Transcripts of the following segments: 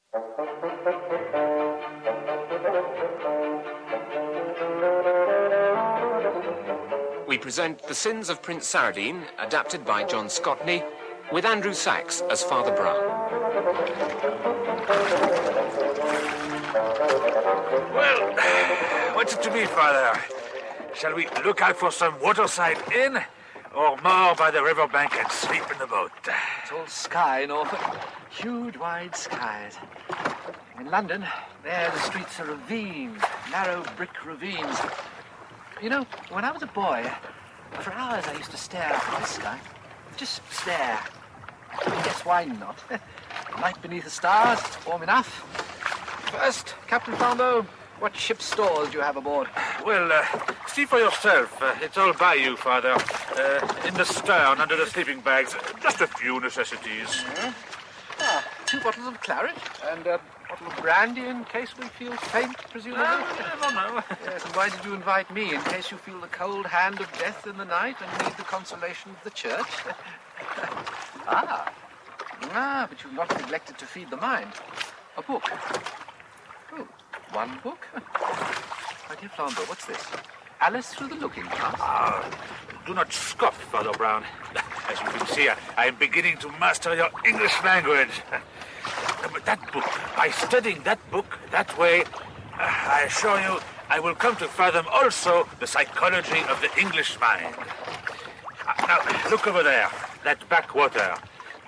We present The Sins of Prince Saradine, adapted by John Scotney, with Andrew Sachs as Father Brown. Well, what's it to be, Father? Shall we look out for some waterside inn, or more by the riverbank and sleep in the boat? It's all sky, Norfolk. Huge, wide skies. In London, there the streets are ravines, narrow brick ravines. You know, when I was a boy, for hours I used to stare up at the sky. Just stare. Guess why not? Night beneath the stars, warm enough. First, Captain Flambeau, what ship's stores do you have aboard? Well, see for yourself. It's all by you, Father. In the stern, under the sleeping bags. Just a few necessities. Ah, 2 bottles of claret and a bottle of brandy in case we feel faint, presumably. Never know. Yes, and why did you invite me? In case you feel the cold hand of death in the night and need the consolation of the church? But you've not neglected to feed the mind. A book. Oh, 1 book? My dear Flambeau, what's this? Alice Through the Looking Glass. Do not scoff, Father Brown. As you can see, I am beginning to master your English language. But that book, by studying that book that way, I assure you, I will come to fathom also the psychology of the English mind. Now, look over there, that backwater.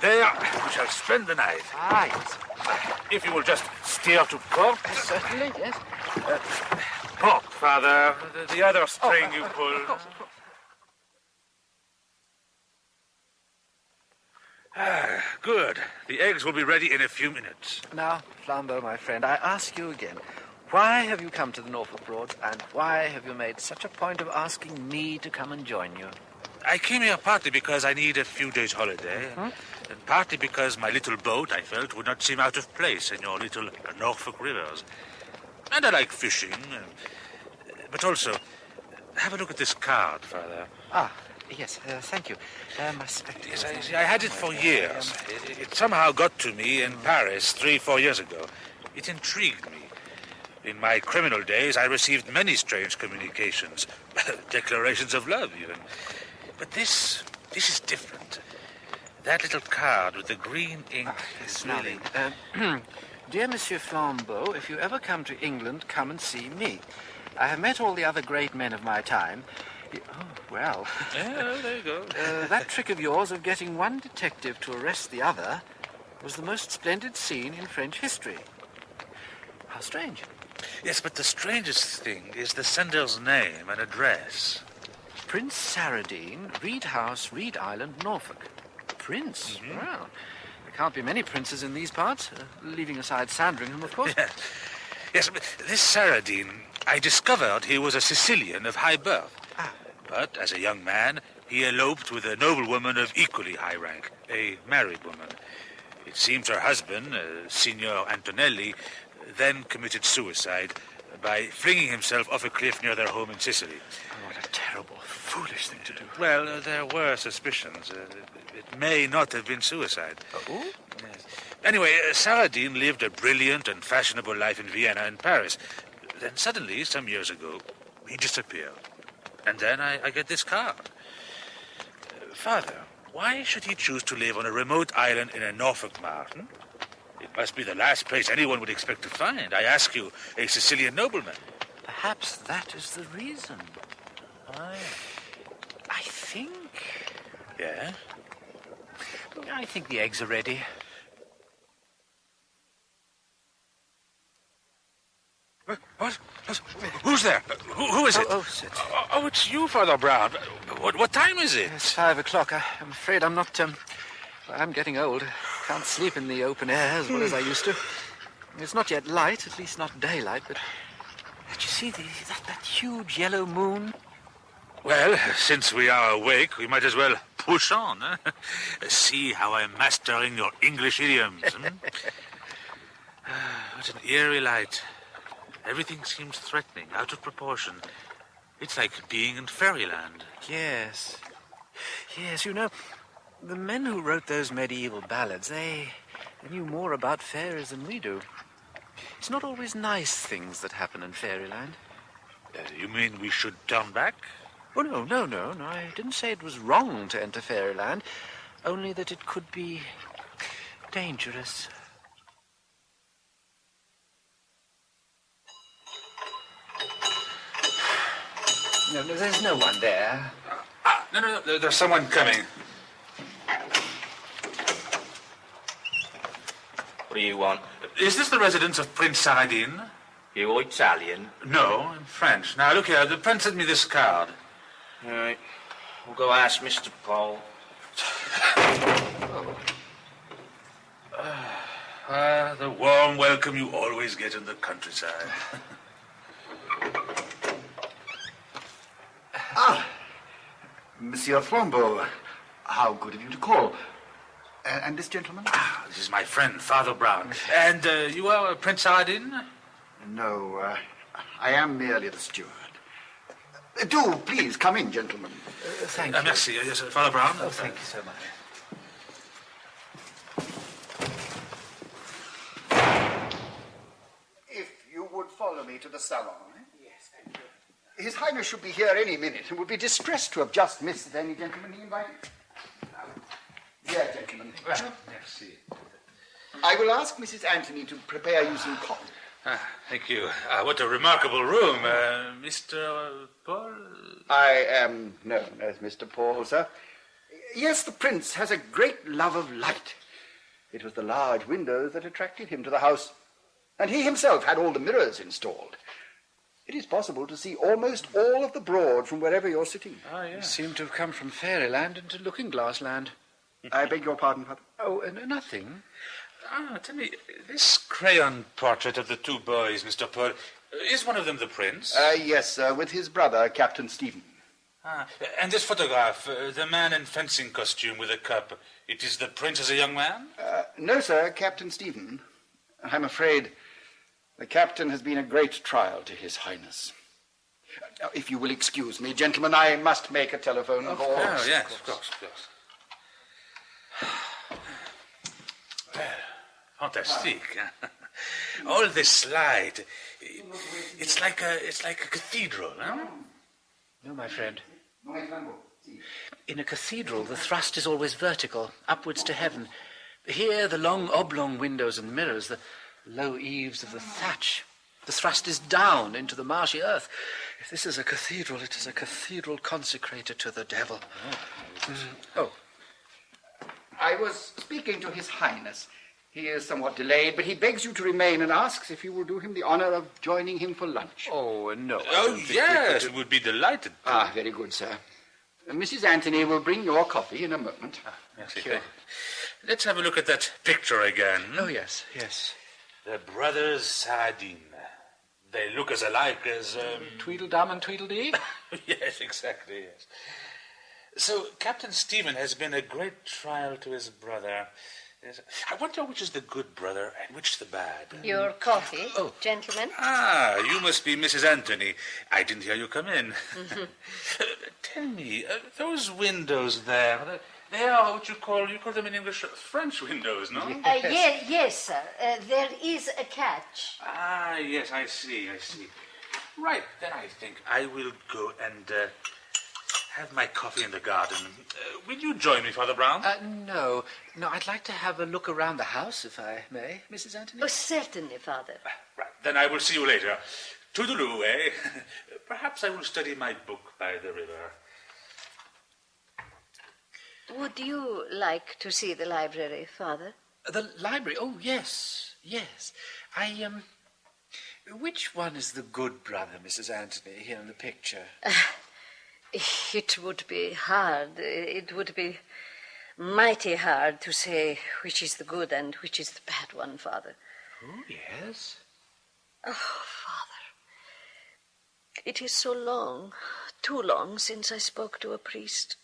There, we shall spend the night. Yes. If you will just steer to port. Certainly, yes. Port, Father. The other string you pull. Of course. Good. The eggs will be ready in a few minutes. Now, Flambeau, my friend, I ask you again, why have you come to the Norfolk Broads, and why have you made such a point of asking me to come and join you? I came here partly because I need a few days' holiday, and partly because my little boat, I felt, would not seem out of place in your little Norfolk rivers. And I like fishing, but also, have a look at this card, Father. Yes, thank you. My spectacles. Yes, I had it for years. It somehow got to me in Paris 3-4 years ago. It intrigued me. In my criminal days, I received many strange communications, declarations of love, even. But this is different. That little card with the green ink is really... Dear Monsieur Flambeau, if you ever come to England, come and see me. I have met all the other great men of my time. Oh, well. Yeah, there you go. That trick of yours of getting one detective to arrest the other was the most splendid scene in French history. How strange. Yes, but the strangest thing is the sender's name and address. Prince Saradine, Reed House, Reed Island, Norfolk. Prince? Mm-hmm. Well, there can't be many princes in these parts, leaving aside Sandringham, of course. Yes, but this Saradine, I discovered he was a Sicilian of high birth. But as a young man, he eloped with a noblewoman of equally high rank, a married woman. It seems her husband, Signor Antonelli, then committed suicide by flinging himself off a cliff near their home in Sicily. Oh, what a terrible, foolish thing to do. Well, there were suspicions. It may not have been suicide. Oh? Yes. Anyway, Saradine lived a brilliant and fashionable life in Vienna and Paris. Then suddenly, some years ago, he disappeared. And then I get this card. Father, why should he choose to live on a remote island in a Norfolk mountain? It must be the last place anyone would expect to find. I ask you, a Sicilian nobleman. Perhaps that is the reason. I think... Yeah? I think the eggs are ready. What? Who's there? Who is it? Sit. Oh, it's you, Father Brown. What time is it? It's 5 o'clock. I'm afraid I'm not... I'm getting old. Can't sleep in the open air as well as I used to. It's not yet light, at least not daylight, but... Did you see that huge yellow moon? Well, since we are awake, we might as well push on. See how I'm mastering your English idioms. What an eerie light. Everything seems threatening, out of proportion. It's like being in fairyland. Yes, you know, the men who wrote those medieval ballads, they They knew more about fairies than we do. It's not always nice things that happen in fairyland. You mean we should turn back? Oh, no. I didn't say it was wrong to enter fairyland, only that it could be dangerous. No, there's no one there. No, there's someone coming. What do you want? Is this the residence of Prince Saradin? You Italian? No, I'm French. Now, look here, the prince sent me this card. All right. We'll go ask Mr. Paul. The warm welcome you always get in the countryside. Monsieur Flambeau, how good of you to call. And this gentleman? This is my friend, Father Brown. And you are Prince Saradin? No, I am merely the steward. Do please come in, gentlemen. Thank you. Merci. Yes, Father Brown. Oh, thank you so much. If you would follow me to the salon. Yes, thank you. His Highness should be here any minute and would be distressed to have just missed any gentleman he invited. Dear gentlemen. Merci. I will ask Mrs. Anthony to prepare you some coffee. Thank you. What a remarkable room. Mr. Paul? I am known as Mr. Paul, sir. Yes, the prince has a great love of light. It was the large windows that attracted him to the house, and he himself had all the mirrors installed. It is possible to see almost all of the Broad from wherever you're sitting. Oh, yeah. You seem to have come from fairyland into looking-glass land. I beg your pardon, Father. Oh, nothing. Tell me, this crayon portrait of the two boys, Mr. Paul, is one of them the prince? Yes, sir, with his brother, Captain Stephen. And this photograph, the man in fencing costume with a cup, it is the prince as a young man? No, sir, Captain Stephen. I'm afraid the captain has been a great trial to His Highness. Now, if you will excuse me, gentlemen, I must make a telephone call. Oh, yes, of course. Well, fantastic. All this light. It's like a cathedral, huh? No, my friend. In a cathedral, the thrust is always vertical, upwards to heaven. Here, the long oblong windows and mirrors, the low eaves of the thatch. The thrust is down into the marshy earth. If this is a cathedral, it is a cathedral consecrated to the devil. Oh. I was speaking to His Highness. He is somewhat delayed, but he begs you to remain and asks if you will do him the honor of joining him for lunch. Oh, no. Oh, yes, we would be delighted. Very good, sir. Mrs. Anthony will bring your coffee in a moment. Merci. Let's have a look at that picture again. Oh, yes. The brothers Saradin. They look as alike as... Tweedledum and Tweedledee? Yes, exactly, yes. So, Captain Stephen has been a great trial to his brother. Yes. I wonder which is the good brother and which the bad. Your coffee, gentlemen. You must be Mrs. Anthony. I didn't hear you come in. Mm-hmm. Tell me, those windows there, they are what you call them in English French windows, no? Yes, sir. There is a catch. Yes, I see. Right, then I think I will go and have my coffee in the garden. Will you join me, Father Brown? No, I'd like to have a look around the house, if I may, Mrs. Anthony. Oh, certainly, Father. Right, then I will see you later. Toodaloo, eh? Perhaps I will study my book by the river. Would you like to see the library, Father? The library? Oh, yes. Which one is the good brother, Mrs. Anthony, here in the picture? It would be hard. It would be mighty hard to say which is the good and which is the bad one, Father. Oh, yes? Oh, Father. It is so long, too long, since I spoke to a priest.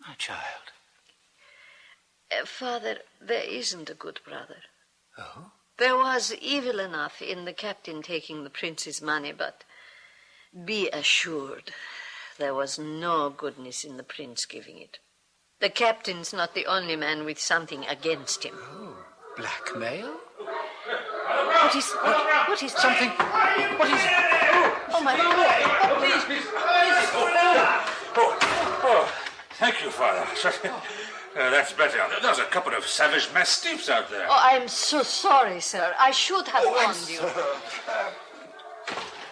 My child. Father, there isn't a good brother. Oh? There was evil enough in the captain taking the prince's money, but be assured there was no goodness in the prince giving it. The captain's not the only man with something against him. Oh. Blackmail? What is Something. What is it? Oh, my God. Thank you, Father. That's better. There's a couple of savage mastiffs out there. Oh, I'm so sorry, sir. I should have warned you.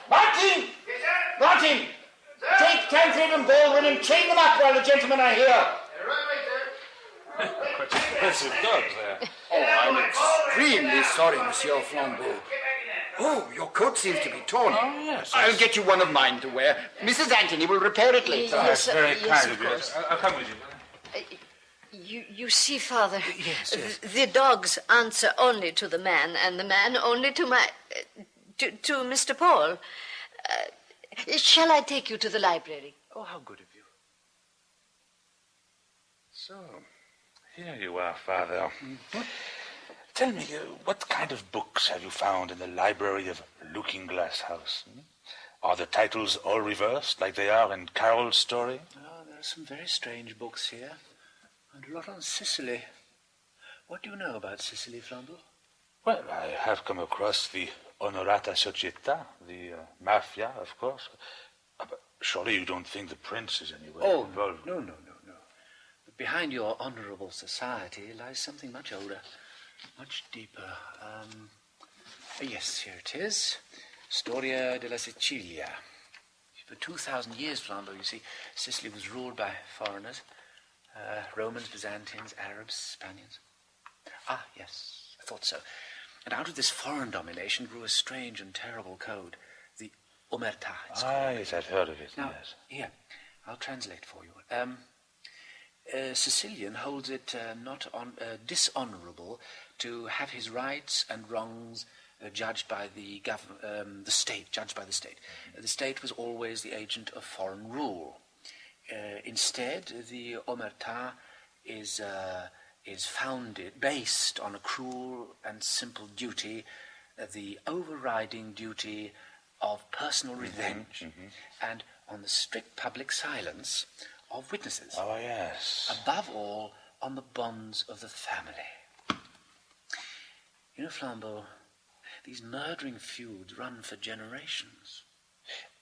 Martin! Martin! Take Tancred and Baldwin and chain them up while the gentlemen are here. Quite expensive dogs there. Oh, I'm extremely sorry, Monsieur Flambeau. Oh, your coat seems to be torn. Oh, yes. I'll get you one of mine to wear. Mrs. Anthony will repair it later. Yes, That's very yes, kind of of you. course. I'll come with you. You see, Father, Yes. the dogs answer only to the man, and the man only to to Mr. Paul. Shall I take you to the library? Oh, how good of you. So, here you are, Father. Tell me, what kind of books have you found in the library of Looking Glass House? Are the titles all reversed, like they are in Carol's story? Oh, there are some very strange books here, and a lot on Sicily. What do you know about Sicily, Flambeau? Well, I have come across the Onorata Società, the mafia, of course. But surely you don't think the prince is anywhere involved? No. But behind your honourable society lies something much older, much deeper. Yes, here it is. Storia della Sicilia. For 2,000 years, Flambeau, you see, Sicily was ruled by foreigners. Romans, Byzantines, Arabs, Spaniards. Ah, yes, I thought so. And out of this foreign domination grew a strange and terrible code, the Omertà. Yes, I've heard of it, Now, yes. here, I'll translate for you. Sicilian holds it not dishonourable to have his rights and wrongs judged by the state. The state was always the agent of foreign rule. Instead, the Omertà is based on a cruel and simple duty, the overriding duty of personal revenge, and on the strict public silence of witnesses. Oh, yes. Above all, on the bonds of the family. You know, Flambeau, these murdering feuds run for generations.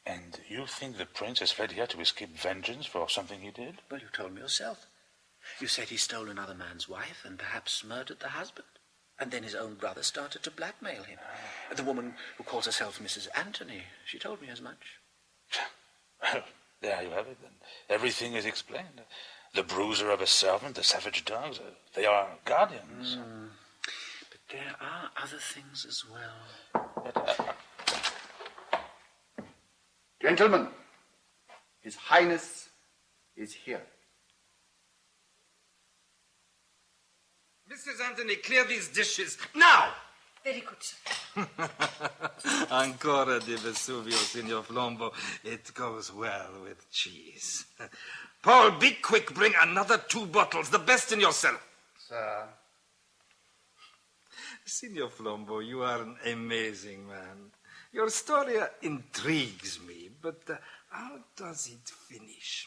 And you think the prince has fled here to escape vengeance for something he did? Well, you told me yourself. You said he stole another man's wife and perhaps murdered the husband. And then his own brother started to blackmail him. The woman who calls herself Mrs. Anthony, she told me as much. Well, there you have it, then. Everything is explained. The bruiser of a servant, the savage dogs, they are guardians. But there are other things as well. Gentlemen, His Highness is here. Mrs. Anthony, clear these dishes now! Very good, sir. Ancora di Vesuvio, Signor Flambeau. It goes well with cheese. Paul, be quick. Bring another 2 bottles, the best in your cellar. Sir. Signor Flambeau, you are an amazing man. Your story intrigues me, but how does it finish?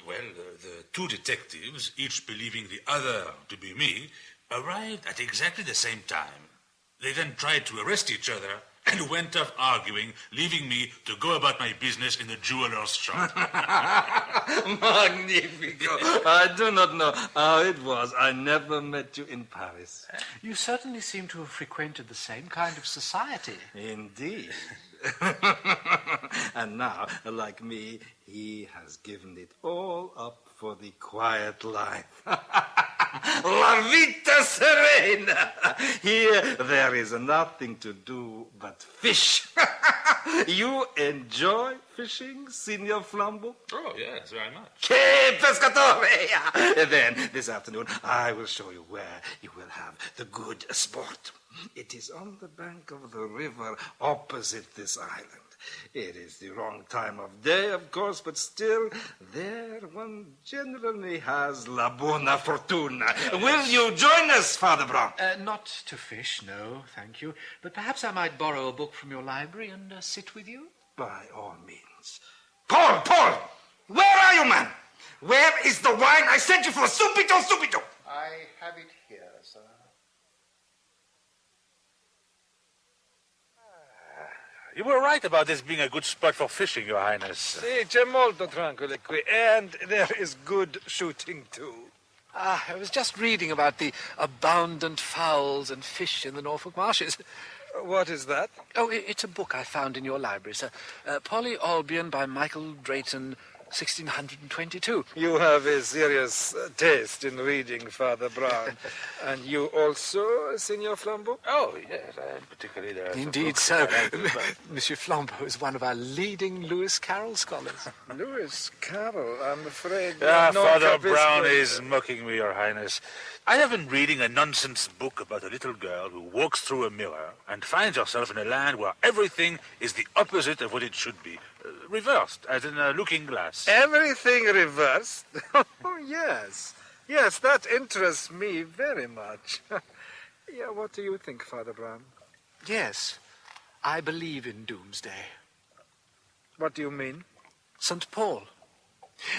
Well, the 2 detectives, each believing the other to be me, arrived at exactly the same time. They then tried to arrest each other and went off arguing, leaving me to go about my business in the jeweler's shop. Magnifico. I do not know how it was. I never met you in Paris. You certainly seem to have frequented the same kind of society. Indeed. And now, like me, he has given it all up for the quiet life. La vita serena! Here there is nothing to do but fish. You enjoy fishing, Signor Flambeau? Oh, yes, very much. Che pescatore! Then, this afternoon, I will show you where you will have the good sport. It is on the bank of the river opposite this island. It is the wrong time of day, of course, but still, there one generally has la buona fortuna. Will you join us, Father Brown? Not to fish, no, thank you. But perhaps I might borrow a book from your library and sit with you? By all means. Paul! Where are you, man? Where is the wine I sent you for? Subito! I have it here, sir. You were right about this being a good spot for fishing, Your Highness. Sì, c'è molto tranquillo qui, and there is good shooting too. I was just reading about the abundant fowls and fish in the Norfolk marshes. What is that? Oh, it's a book I found in your library, sir. Polly Albion by Michael Drayton, 1622. You have a serious taste in reading, Father Brown. And you also, Signor Flambeau? Oh, yes, and particularly there. Indeed so. Monsieur Flambeau is one of our leading Lewis Carroll scholars. Lewis Carroll, I'm afraid. Father Brown is mocking me, Your Highness. I have been reading a nonsense book about a little girl who walks through a mirror and finds herself in a land where everything is the opposite of what it should be. Reversed, as in a looking glass. Everything reversed? Oh, yes. Yes, that interests me very much. Yeah, what do you think, Father Brown? Yes, I believe in doomsday. What do you mean? St. Paul.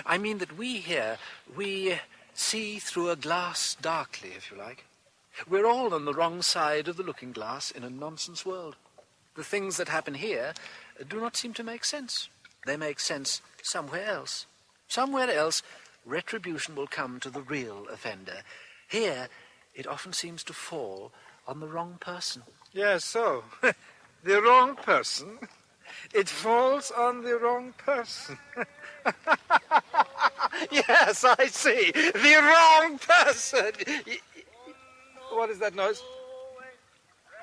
I mean that we here, we see through a glass darkly, if you like. We're all on the wrong side of the looking glass in a nonsense world. The things that happen here do not seem to make sense. They make sense somewhere else. Somewhere else, retribution will come to the real offender. Here, it often seems to fall on the wrong person. Yes, so. The wrong person. It falls on the wrong person. Yes, I see. The wrong person. What is that noise?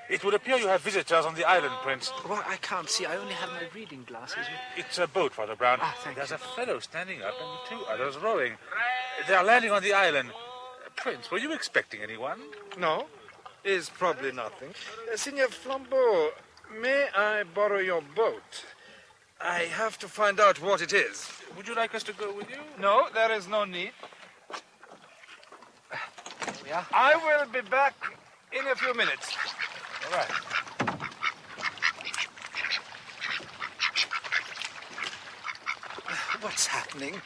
It would appear you have visitors on the island, Prince. Well, I can't see. I only have my reading glasses. It's a boat, Father Brown. Thank There's you. a fellow standing up and two others rowing. They are landing on the island. Prince, were you expecting anyone? No, is probably nothing. Signor Flambeau, may I borrow your boat? I have to find out what it is. Would you like us to go with you? No, there is no need. Here we are. I will be back in a few minutes. All right. What's happening?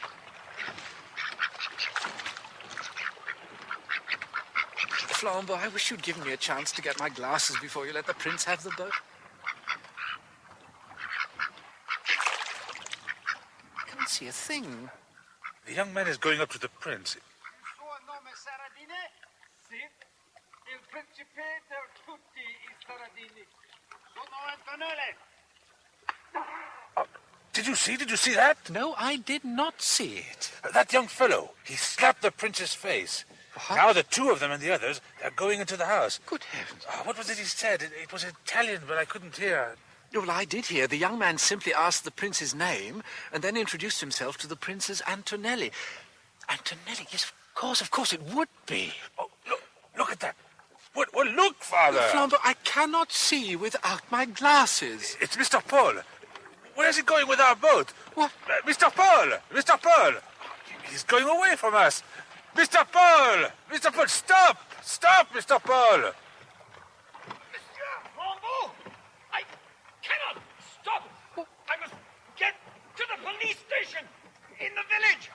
Flambeau, I wish you'd given me a chance to get my glasses before you let the prince have the boat. I can't see a thing. The young man is going up to the prince. Did you see that? No, I did not see it. That young fellow, he slapped the prince's face. What? Now the two of them and the others are going into the house. Good heavens. What was it he said? It was Italian, but I couldn't hear. Well, I did hear. The young man simply asked the prince's name and then introduced himself to the Princess Antonelli. Antonelli? Yes, of course it would be. Oh, look at that. Well, look, Father. Flambeau, I cannot see without my glasses. It's Mr. Paul. Where is he going with our boat? What? Mr. Paul! Mr. Paul! He's going away from us. Mr. Paul! Mr. Paul, stop! Stop, Mr. Paul! Monsieur Flambeau! I cannot stop! I must get to the police station in the village!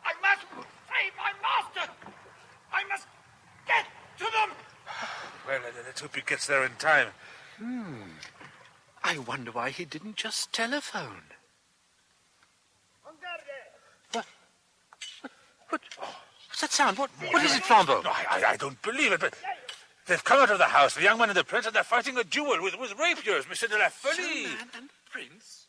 I must save my master! I must get to them! Well, let's hope he gets there in time. I wonder why he didn't just telephone. What's that sound? What is it, Flambeau? No, I don't believe it, but they've come out of the house, the young man and the prince, and they're fighting a duel with rapiers, Monsieur de la Folie. Young man and prince?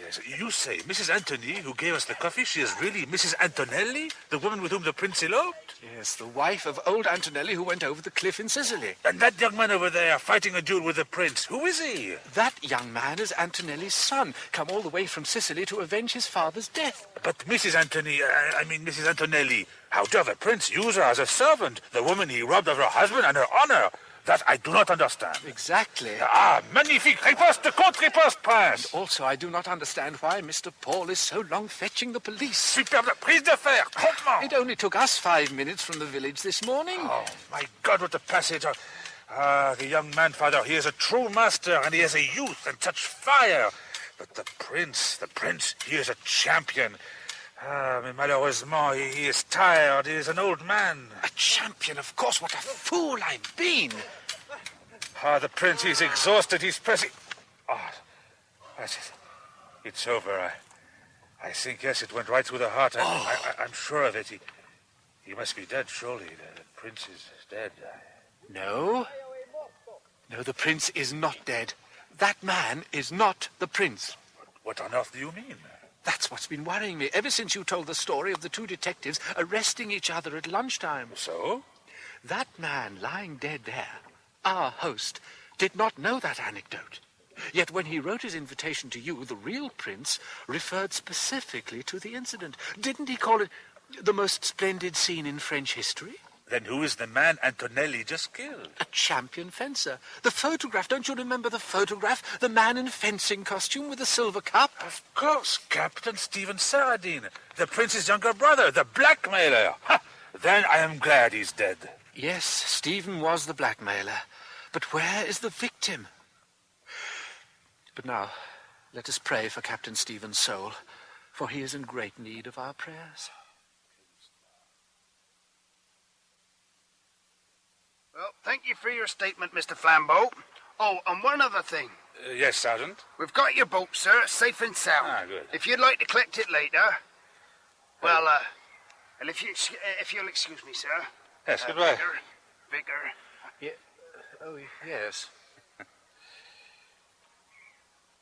Yes, you say Mrs. Antony, who gave us the coffee, she is really Mrs. Antonelli, the woman with whom the prince eloped? Yes, the wife of old Antonelli who went over the cliff in Sicily. And that young man over there fighting a duel with the prince, who is he? That young man is Antonelli's son, come all the way from Sicily to avenge his father's death. But Mrs. Mrs. Antonelli, how dare the prince use her as a servant, the woman he robbed of her husband and her honor? That I do not understand. Exactly. Magnifique! Riposte contre riposte, prince! Also, I do not understand why Mr. Paul is so long fetching the police. Superbe prise de fer, promptement! It only took us 5 minutes from the village this morning. Oh, my God, what a passage. The young man, Father, he is a true master, and he has a youth and such fire. But the prince, he is a champion. Ah, mais malheureusement, he is tired. He is an old man. A champion, of course. What a fool I've been. Ah, the prince, he's exhausted. He's pressing... Ah, that's it. It's over. I think, yes, it went right through the heart. I'm sure of it. He must be dead, surely. The prince is dead. No. No, the prince is not dead. That man is not the prince. What on earth do you mean? That's what's been worrying me ever since you told the story of the two detectives arresting each other at lunchtime. So? That man lying dead there, our host, did not know that anecdote. Yet when he wrote his invitation to you, the real prince referred specifically to the incident. Didn't he call it the most splendid scene in French history? Then who is the man Antonelli just killed? A champion fencer. The photograph, don't you remember the photograph? The man in fencing costume with the silver cup? Of course, Captain Stephen Saradine, the prince's younger brother, the blackmailer. Ha! Then I am glad he's dead. Yes, Stephen was the blackmailer. But where is the victim? But now, let us pray for Captain Stephen's soul, for he is in great need of our prayers. Well, thank you for your statement, Mr. Flambeau. Oh, and one other thing. Yes, Sergeant? We've got your boat, sir, safe and sound. Ah, good. If you'd like to collect it later... Well, and if you'll excuse me, sir. Yes, goodbye. Vicar. Yeah. Oh, yes.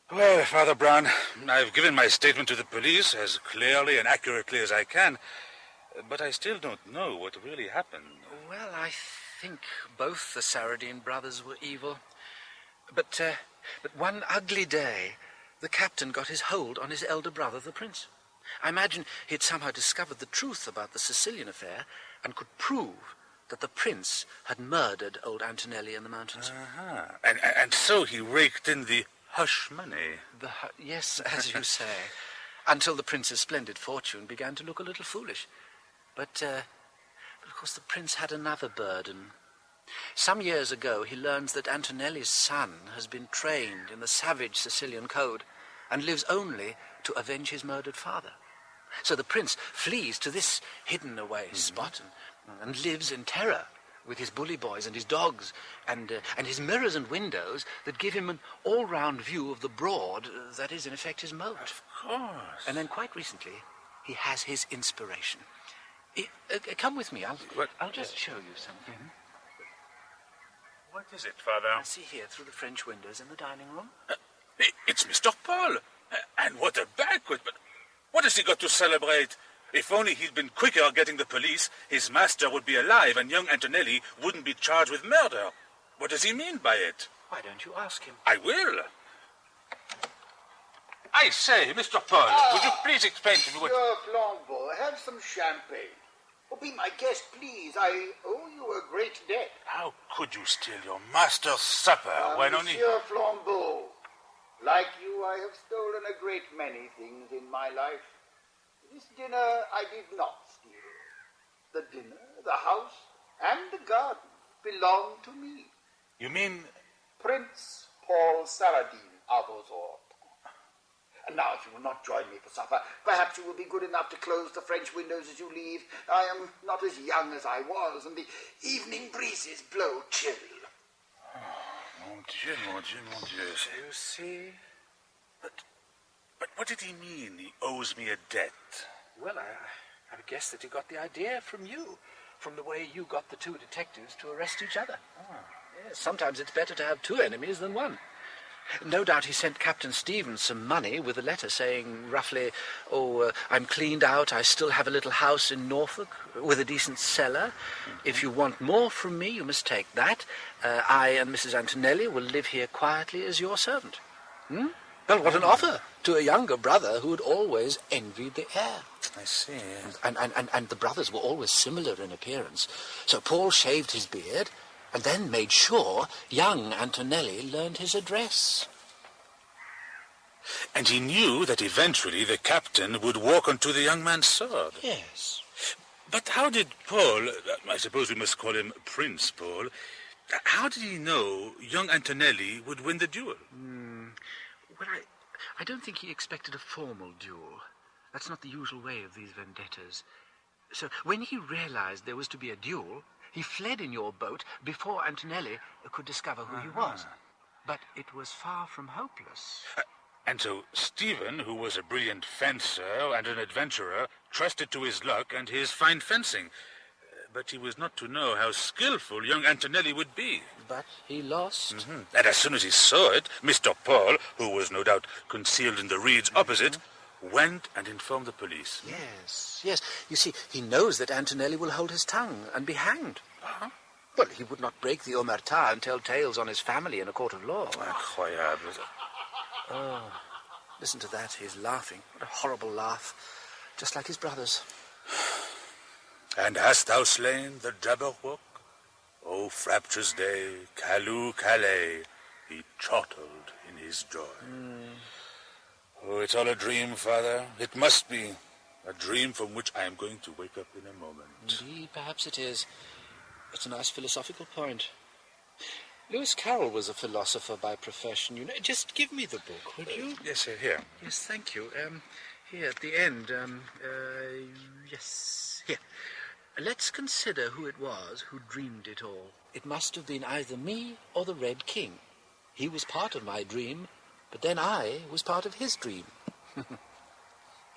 Well, Father Brown, I've given my statement to the police as clearly and accurately as I can, but I still don't know what really happened. Well, I think both the Saradine brothers were evil. But one ugly day, the captain got his hold on his elder brother, the prince. I imagine he'd somehow discovered the truth about the Sicilian affair and could prove that the prince had murdered old Antonelli in the mountains. Uh-huh. And so he raked in the hush money. Yes, as you say, until the prince's splendid fortune began to look a little foolish. But of course the prince had another burden. Some years ago he learns that Antonelli's son has been trained in the savage Sicilian code and lives only to avenge his murdered father. So the prince flees to this hidden-away spot and lives in terror with his bully boys and his dogs and his mirrors and windows that give him an all-round view of the broad that is, in effect, his moat. Of course. And then quite recently, he has his inspiration. Come with me. I'll just show you something. What is it, Father? See here, through the French windows in the dining room. It's Mr. Paul. And what a banquet. But what has he got to celebrate? If only he'd been quicker getting the police, his master would be alive and young Antonelli wouldn't be charged with murder. What does he mean by it? Why don't you ask him? I will. I say, Mr. Paul, would you please explain to me what... Monsieur Flambeau, have some champagne. Oh, be my guest, please. I owe you a great debt. How could you steal your master's supper when only... Monsieur Flambeau, like you, I have stolen a great many things in my life. This dinner I did not steal. The dinner, the house, and the garden belong to me. You mean... Prince Paul Saradine of Ozor. And now, if you will not join me for supper, perhaps you will be good enough to close the French windows as you leave. I am not as young as I was, and the evening breezes blow chill. Oh, mon Dieu, mon Dieu, mon Dieu. You see? But what did he mean, he owes me a debt? Well, I would guess that he got the idea from you, from the way you got the two detectives to arrest each other. Yes, sometimes it's better to have two enemies than one. No doubt he sent Captain Stevens some money with a letter saying roughly, I'm cleaned out, I still have a little house in Norfolk with a decent cellar. If you want more from me, you must take that. I and Mrs. Antonelli will live here quietly as your servant. Well, what an offer to a younger brother who had always envied the heir. I see. And the brothers were always similar in appearance. So Paul shaved his beard and then made sure young Antonelli learned his address. And he knew that eventually the captain would walk onto the young man's sword. Yes. But how did Paul, I suppose we must call him Prince Paul, how did he know young Antonelli would win the duel? Well, I don't think he expected a formal duel. That's not the usual way of these vendettas. So when he realized there was to be a duel, he fled in your boat before Antonelli could discover who he was. But it was far from hopeless. And so Stephen, who was a brilliant fencer and an adventurer, trusted to his luck and his fine fencing. But he was not to know how skillful young Antonelli would be. But he lost. And as soon as he saw it, Mr. Paul, who was no doubt concealed in the reeds opposite, went and informed the police. Yes. You see, he knows that Antonelli will hold his tongue and be hanged. Well, he would not break the omerta and tell tales on his family in a court of law. Incroyable. Oh, listen to that. He's laughing. What a horrible laugh. Just like his brothers. And hast thou slain the Jabberwock? O fraptious day, Callooh Calais, he chortled in his joy. Oh, it's all a dream, Father. It must be. A dream from which I am going to wake up in a moment. Indeed, perhaps it is. It's a nice philosophical point. Lewis Carroll was a philosopher by profession, you know. Just give me the book, would you? Yes, sir, here. Yes, thank you. Here, at the end, yes, here. Let's consider who it was who dreamed it all. It must have been either me or the Red King. He was part of my dream, but then I was part of his dream.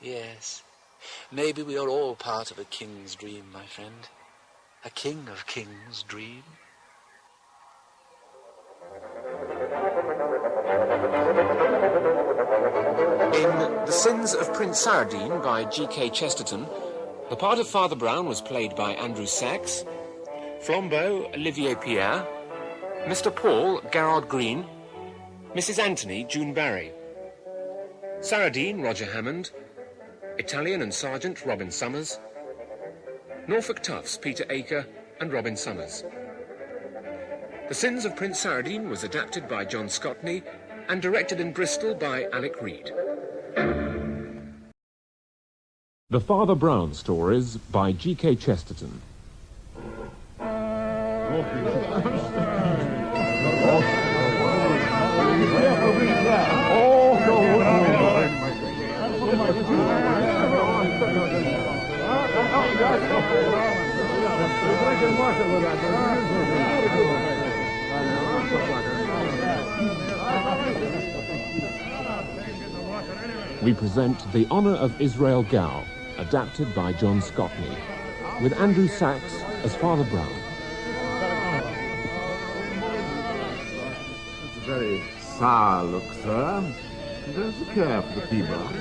Yes, maybe we are all part of a king's dream, my friend. A king of kings' dream. In The Sins of Prince Saradine by G.K. Chesterton, the part of Father Brown was played by Andrew Sachs, Flambeau, Olivier Pierre, Mr. Paul, Garrard Green, Mrs. Anthony, June Barry, Saradine, Roger Hammond, Italian and Sergeant, Robin Summers, Norfolk Tufts, Peter Acre and Robin Summers. The Sins of Prince Saradine was adapted by John Scotney and directed in Bristol by Alec Reed. The Father Brown Stories by G.K. Chesterton. We present The Honor of Israel Gow, adapted by John Scotney, with Andrew Sachs as Father Brown. It's a very sour look, sir. There's a care for the pea broth.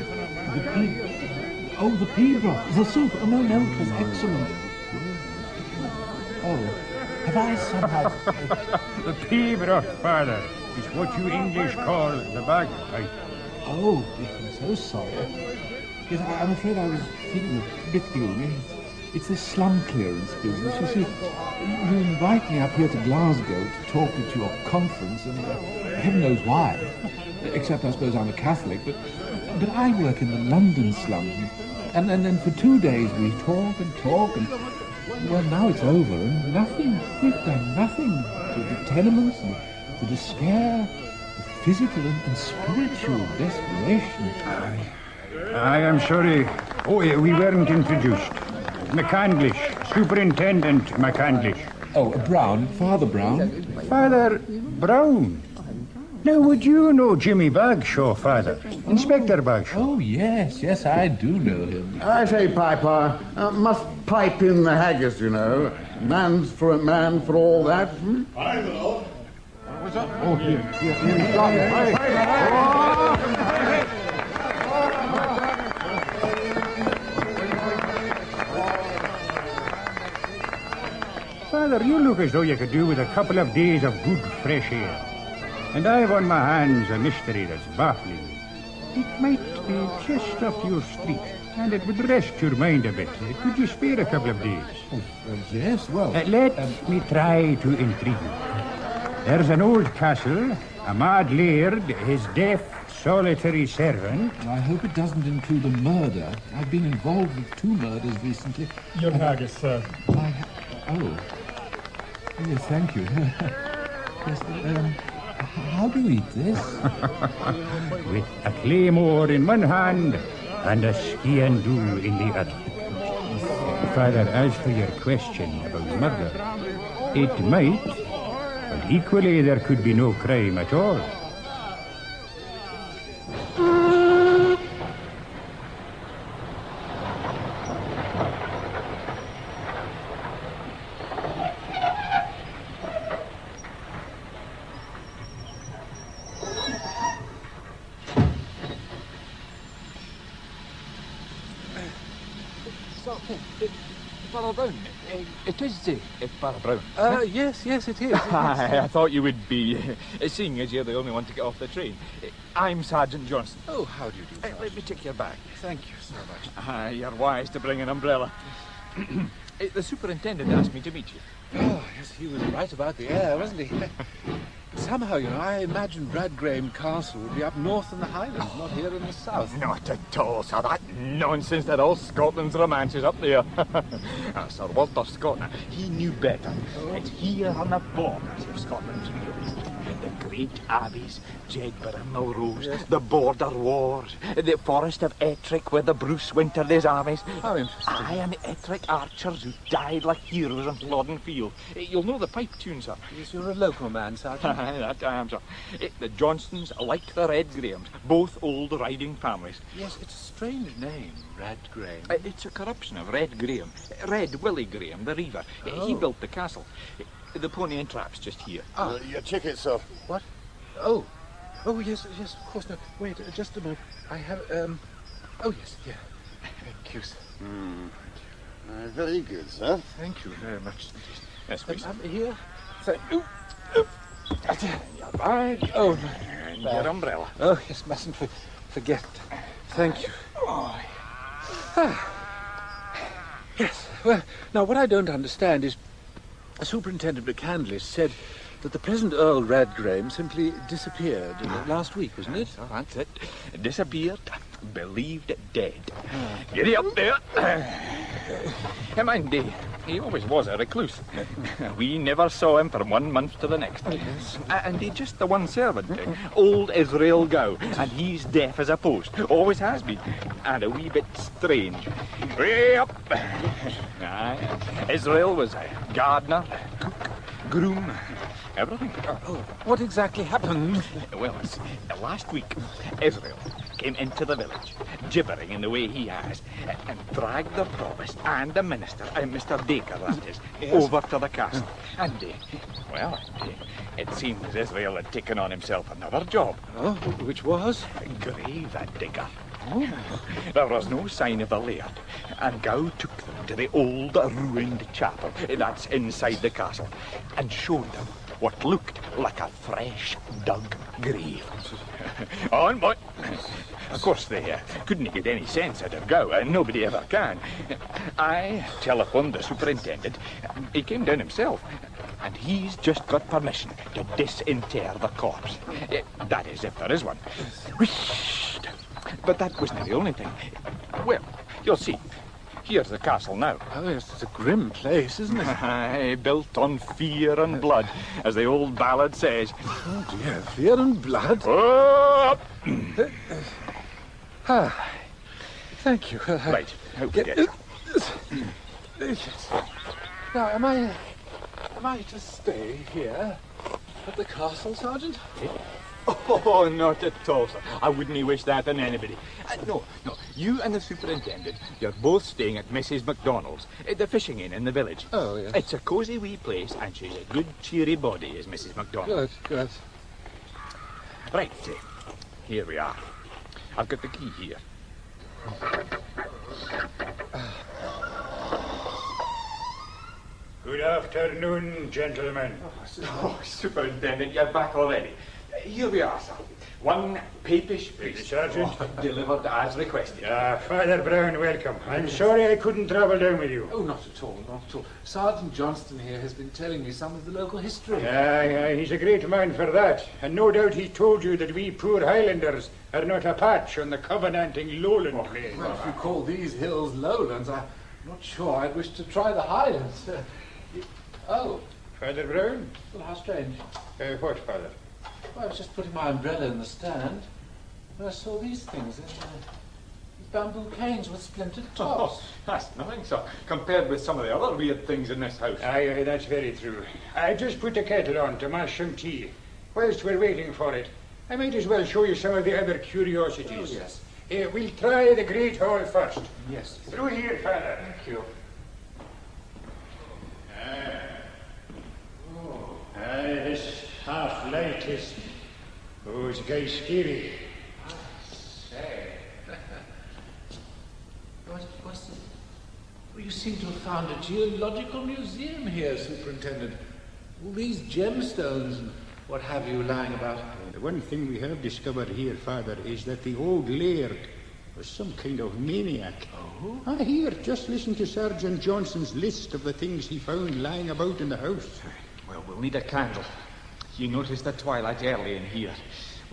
The pea broth. The soup. Oh, no, it was excellent. Oh, have I somehow... The pea broth, Father, is what you English call the bagpipe. Oh, I'm so sorry. Yes, I'm afraid I was feeling a bit gloomy. It's this slum clearance business. You see, you invite me up here to Glasgow to talk at your conference, and heaven knows why. Except I suppose I'm a Catholic, but I work in the London slums, and then for 2 days we talk, and well, now it's over, and nothing. We've done nothing. The tenements, and the despair, the physical and spiritual desperation. I am sorry. Oh, we weren't introduced. McCandlish, Superintendent McCandlish. Oh, Brown, Father Brown. Father Brown? Now, would you know Jimmy Bagshaw, Father? Inspector Bagshaw. Oh, yes, I do know him. I say, Piper, must pipe in the haggis, you know. Man's for a man for all that. I will. What's up? Oh, here he's got it. Father, you look as though you could do with a couple of days of good fresh air. And I've on my hands a mystery that's baffling me. It might be just up your street, and it would rest your mind a bit. Could you spare a couple of days? Yes, well... Let me try to intrigue you. There's an old castle, a mad laird, his deaf, solitary servant. I hope it doesn't include a murder. I've been involved with 2 murders recently. Your Haggis, sir. Oh, yes, thank you. Yes, how do you eat this? With a claymore in one hand and a ski and do in the other. Father, as for your question about murder, it might, but equally there could be no crime at all. Father Brown, it is Father Brown. Yes, it is. I thought you would be, seeing as you're the only one to get off the train. I'm Sergeant Johnston. Oh, how do you do, Sergeant? Let me take your bag. Thank you so much. You're wise to bring an umbrella. The superintendent asked me to meet you. Oh, yes, he was right about the air, wasn't he? Somehow, I imagined Bradgrave Castle would be up north in the Highlands, not here in the south. Not at all, sir. That nonsense that all Scotland's romance is up there. Sir Walter Scott, he knew better. It's here on the borders of Scotland. The great abbeys, Jedburgh and Melrose, yes. The border wars, the forest of Ettrick where the Bruce wintered his armies. How interesting. Aye, and the Ettrick archers who died like heroes on Flodden Field. You'll know the pipe tune, sir. Yes, you're a local man, Sergeant. That I am, sir. The Johnstons, like the Red Grahams, both old riding families. Yes, it's a strange name, Radgrave. It's a corruption of Red Graham. Red Willie Graham, the reaver. Oh. He built the castle. The pony and trap's just here. Your ticket, sir. What? Oh, yes, of course. No, wait, just a moment. I have, oh, yes, yeah. Thank you, sir. Very good, sir. Thank you very much. Yes, please. Here. Thank you. Your bag. Oh, and your umbrella. Oh, yes, mustn't forget. Thank you. Oh. Yes, well, now, what I don't understand is Superintendent McCandless said that the present Earl Radgrave simply disappeared last week, wasn't it? Oh, that's it. Disappeared, believed dead. Giddy up there. Mind, he always was a recluse. We never saw him from 1 month to the next. Yes. And he's just the one servant, old Israel Gow, and he's deaf as a post. Always has been. And a wee bit strange. Way up. Aye. Israel was a gardener, cook, groom, everything. Oh, what exactly happened? Well, last week, Israel came into the village, gibbering in the way he has, and dragged the provost and the minister, Mr. Dacre, that is, yes. over to the castle. And, it seemed as Israel had taken on himself another job. Oh, which was? Grave digger. Oh. There was no sign of the laird, and Gow took them to the old ruined chapel that's inside the castle, and showed them what looked like a fresh dug grave. On, boy. Of course, they couldn't get any sense out of Gow, and nobody ever can. I telephoned the superintendent. He came down himself, and he's just got permission to disinter the corpse. That is, if there is one. Whisht! But that wasn't the only thing. Well, you'll see. Here's the castle now. Oh, yes, it's a grim place, isn't it? Aye, built on fear and blood, as the old ballad says. Oh, dear, fear and blood? Up! Thank you. Right, out with it. Yes. Now, am I to stay here at the castle, Sergeant? Oh, not at all, sir. I wouldn't wish that on anybody. No. You and the superintendent, you're both staying at Mrs. MacDonald's, the fishing inn in the village. Oh, yes. It's a cosy wee place, and she's a good, cheery body, is Mrs. MacDonald. Good. Right, here we are. I've got the key here. Good afternoon, gentlemen. Oh, Superintendent, you're back already. Here we are, sir. One papish priest. Sergeant. Delivered as requested. Father Brown, welcome. I'm sorry I couldn't travel down with you. Oh, not at all. Sergeant Johnston here has been telling me some of the local history. He's a great man for that. And no doubt he told you that we poor Highlanders are not a patch on the covenanting lowland plain. Well, if you call these hills lowlands, I'm not sure I'd wish to try the Highlands. Oh. Father Brown? Well, how strange. What, Father? Well, I was just putting my umbrella in the stand, and I saw these things. bamboo canes with splintered tops. Oh, that's nothing, sir, compared with some of the other weird things in this house. Aye, that's very true. I just put the kettle on to mash some tea. Whilst we're waiting for it, I might as well show you some of the other curiosities. Oh, yes. We'll try the Great Hall first. Yes. Through here, Father. Thank you. This half light is... Oh, it's very scary. Say. What's this? Well, you seem to have found a geological museum here, Superintendent. All these gemstones and what have you lying about. The one thing we have discovered here, Father, is that the old laird was some kind of maniac. Oh? Here, just listen to Sergeant Johnson's list of the things he found lying about in the house. Well, we'll need a candle. You notice the twilight early in here,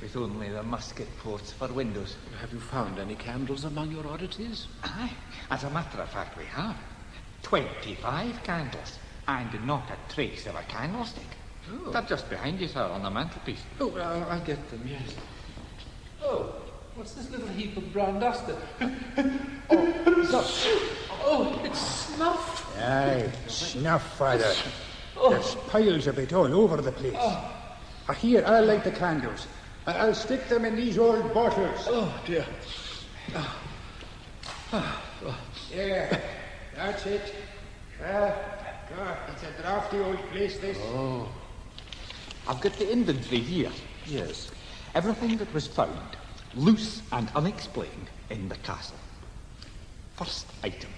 with only the musket ports for windows. Have you found any candles among your oddities? Aye, as a matter of fact, we have. 25 candles, and not a trace of a candlestick. Oh. They're just behind you, sir, on the mantelpiece. Oh, I'll get them, yes. Oh, what's this little heap of brown dust? Oh, it's snuff. Aye, snuff, Father. There's piles of it all over the place. Here, I'll light the candles. I'll stick them in these old bottles. Oh, dear. Yeah, that's it. It's a drafty old place, this. Oh. I've got the inventory here. Yes. Everything that was found, loose and unexplained, in the castle. First item.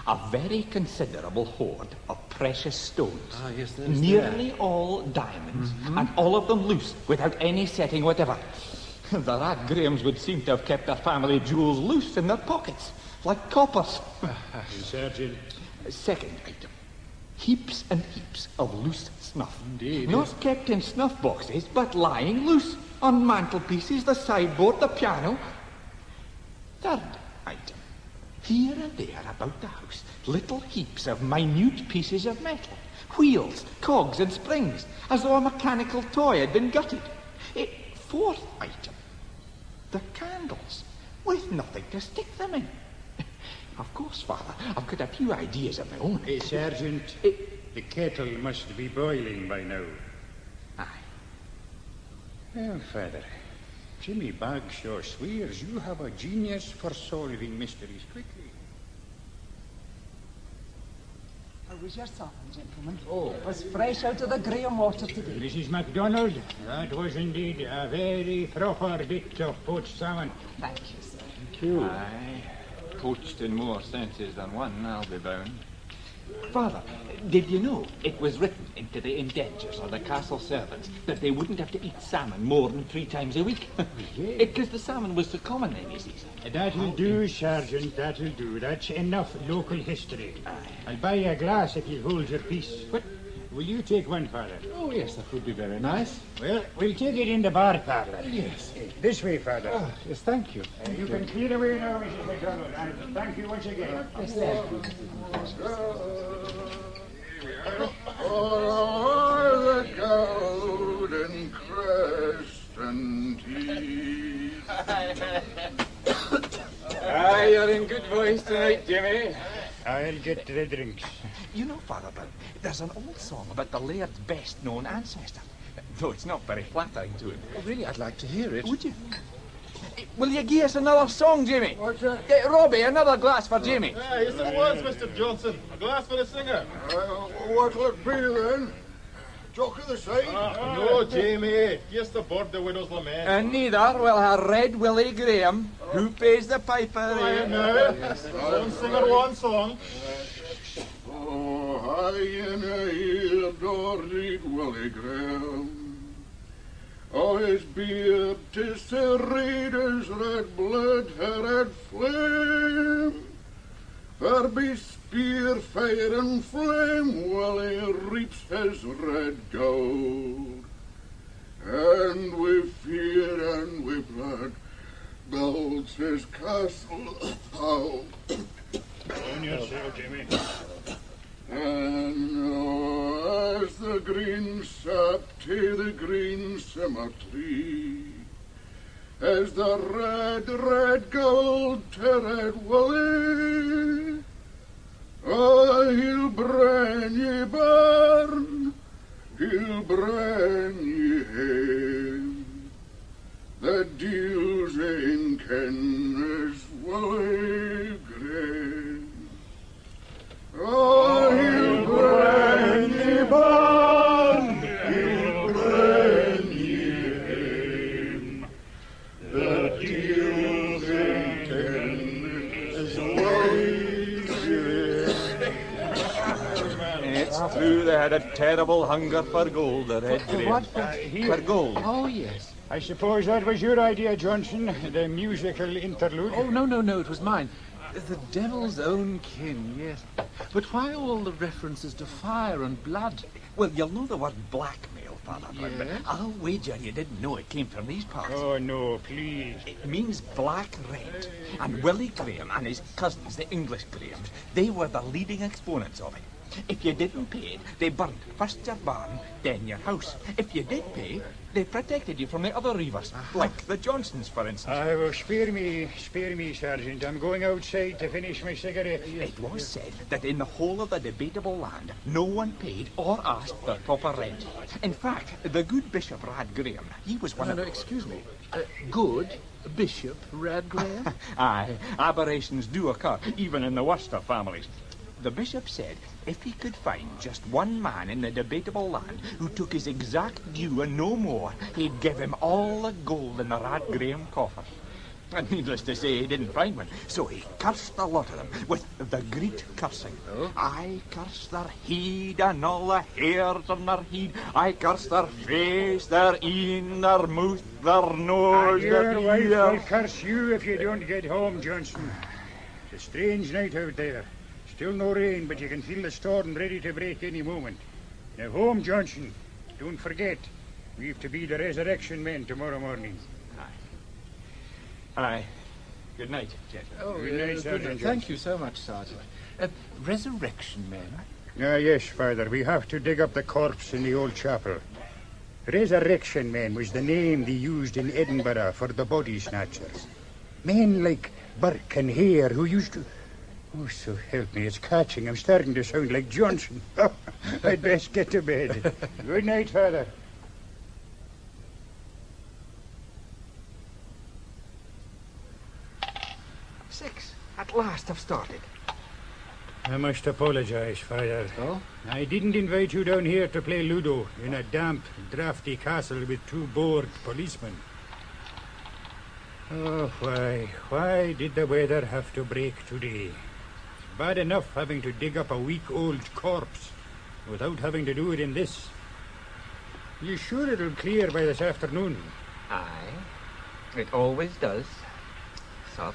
A very considerable hoard of precious stones. Ah, yes, there's nearly all diamonds, and all of them loose, without any setting whatever. The Rad Grahams would seem to have kept their family jewels loose in their pockets, like coppers. Sergeant. Second item. Heaps and heaps of loose snuff. Indeed. Not kept in snuff boxes, but lying loose on mantelpieces, the sideboard, the piano. Third item. Here and there about the house, little heaps of minute pieces of metal, wheels, cogs and springs, as though a mechanical toy had been gutted. Fourth item. The candles, with nothing to stick them in. Of course, Father, I've got a few ideas of my own. Sergeant, the kettle must be boiling by now. Aye. Well, Father, Jimmy Bagshaw swears you have a genius for solving mysteries quickly. How was your supper, gentlemen? Oh, it was fresh out of the Graham water today. Mrs. MacDonald, that was indeed a very proper bit of poached salmon. Thank you, sir. Thank you. Aye, poached in more senses than one, I'll be bound. Father, did you know it was written into the indentures of the castle servants that they wouldn't have to eat salmon more than 3 times a week? Because the salmon was so common then, you see. That'll do, Sergeant, that'll do. That's enough local history. I'll buy you a glass if you hold your peace. What? Will you take one, Father? Oh, yes, that would be very nice. Well, we'll take it in the bar parlour. Yes. This way, Father. Oh, yes, thank you. You can clear away now, Mrs. MacDonald, and thank you once again. Yes, sir. Oh, the golden crest and tea. Aye, you're in good voice tonight, Jimmy. I'll get the drinks. You know, Father Brown, there's an old song about the laird's best-known ancestor, though it's not very flattering to him. Oh, really, I'd like to hear it. Would you? Will you give us another song, Jimmy? What's that? Get Robbie another glass for Jimmy. Yes, it was, Mr. Johnson. A glass for the singer. What'll it be then? Jock of the side? No, Jamie. Just aboard the widow's lament. And neither will her Red Willie Graham, who pays the piper. Quiet now. One singer, one song. Oh, high in a hill, Red Willie Graham. Oh, his beard, 'tis the reader's red blood, her red flame. There be spear, fire, and flame, while he reaps his red gold. And with fear and with blood, builds his castle. Oh. On yourself, Jimmy. And oh, as the green sap to the green cemetery, as the red gull terred Wally. Oh, he'll bring ye barn, he'll bring ye hame, that deals in Ken's Wally grain. Oh, he'll bring ye barn, he'll bring ye hame, that deals in Ken's Wally grain. It's true they had a terrible hunger for gold, the Red Graham. What? For gold. Oh, yes. I suppose that was your idea, Johnson, the musical interlude. Oh, no, it was mine. The devil's own kin, yes. But why all the references to fire and blood? Well, you'll know the word blackmail, Father Brown, but Yes? I'll wager you didn't know it came from these parts. Oh, no, please. It means black rent. And Willie Graham and his cousins, the English Grahams, they were the leading exponents of it. If you didn't pay it, they burnt first your barn, then your house. If you did pay, they protected you from the other reivers, like the Johnsons, for instance. Well, spare me, Sergeant. I'm going outside to finish my cigarette. It was said that in the whole of the debatable land, no one paid or asked for proper rent. In fact, the good Bishop Rad Graham, he was one of... No, excuse me. Good Bishop Rad Graham? Aye, aberrations do occur, even in the worst of families. The bishop said if he could find just one man in the debatable land who took his exact due and no more, he'd give him all the gold in the Rad Graham coffers. And needless to say, he didn't find one, so he cursed the lot of them with the great cursing. Oh? I curse their heed and all the hairs on their head. I curse their face, their een, their mouth, their nose, Your their wife ears. will curse you if you don't get home, Johnson. It's a strange night out there. Still no rain, but you can feel the storm ready to break any moment. Now home, Johnson. Don't forget, we've to be the resurrection men tomorrow morning. Aye. Good night, gentlemen. Oh, Good night, Sergeant. Thank you so much, Sergeant. Resurrection men? Yes, Father, we have to dig up the corpse in the old chapel. Resurrection men was the name they used in Edinburgh for the body snatchers. Men like Burke and Hare who used to... Oh, so help me, it's catching. I'm starting to sound like Johnson. I'd best get to bed. Good night, Father. Six. At last I've started. I must apologize, Father. Oh? I didn't invite you down here to play Ludo in a damp, drafty castle with 2 bored policemen. Oh, why? Why did the weather have to break today? It's bad enough having to dig up a week-old corpse without having to do it in this. You sure it'll clear by this afternoon? Aye. It always does. Sir.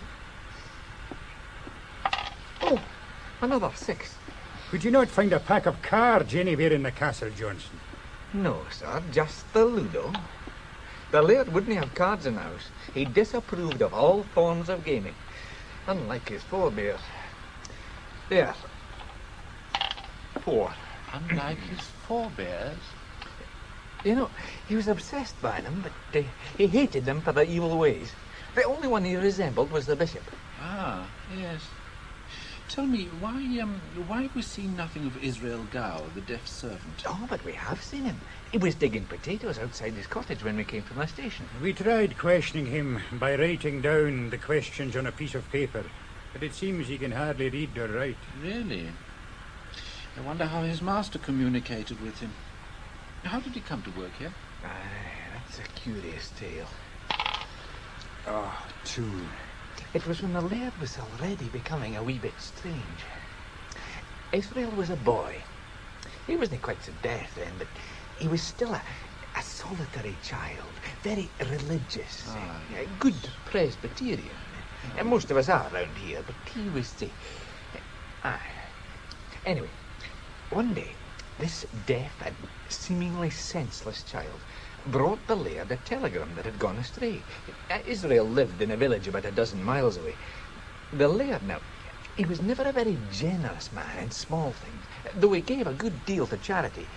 Oh, another 6. Could you not find a pack of cards anywhere in the castle, Johnson? No, sir, just the Ludo. The laird wouldn't have cards in the house. He disapproved of all forms of gaming, unlike his forebears. There. 4. Unlike his forebears? You know, he was obsessed by them, but he hated them for their evil ways. The only one he resembled was the bishop. Ah, yes. Tell me, why have we seen nothing of Israel Gow, the deaf servant? Oh, but we have seen him. He was digging potatoes outside his cottage when we came from the station. We tried questioning him by writing down the questions on a piece of paper, but it seems he can hardly read or write. Really? I wonder how his master communicated with him. How did he come to work here? Aye, that's a curious tale. Oh, 2. It was when the laird was already becoming a wee bit strange. Israel was a boy. He wasn't quite so deaf then, but he was still a solitary child, very religious, a good Presbyterian. And most of us are around here, but he was the... Anyway, one day, this deaf and seemingly senseless child brought the laird a telegram that had gone astray. Israel lived in a village about a dozen miles away. The laird, now, he was never a very generous man in small things, though he gave a good deal to charity.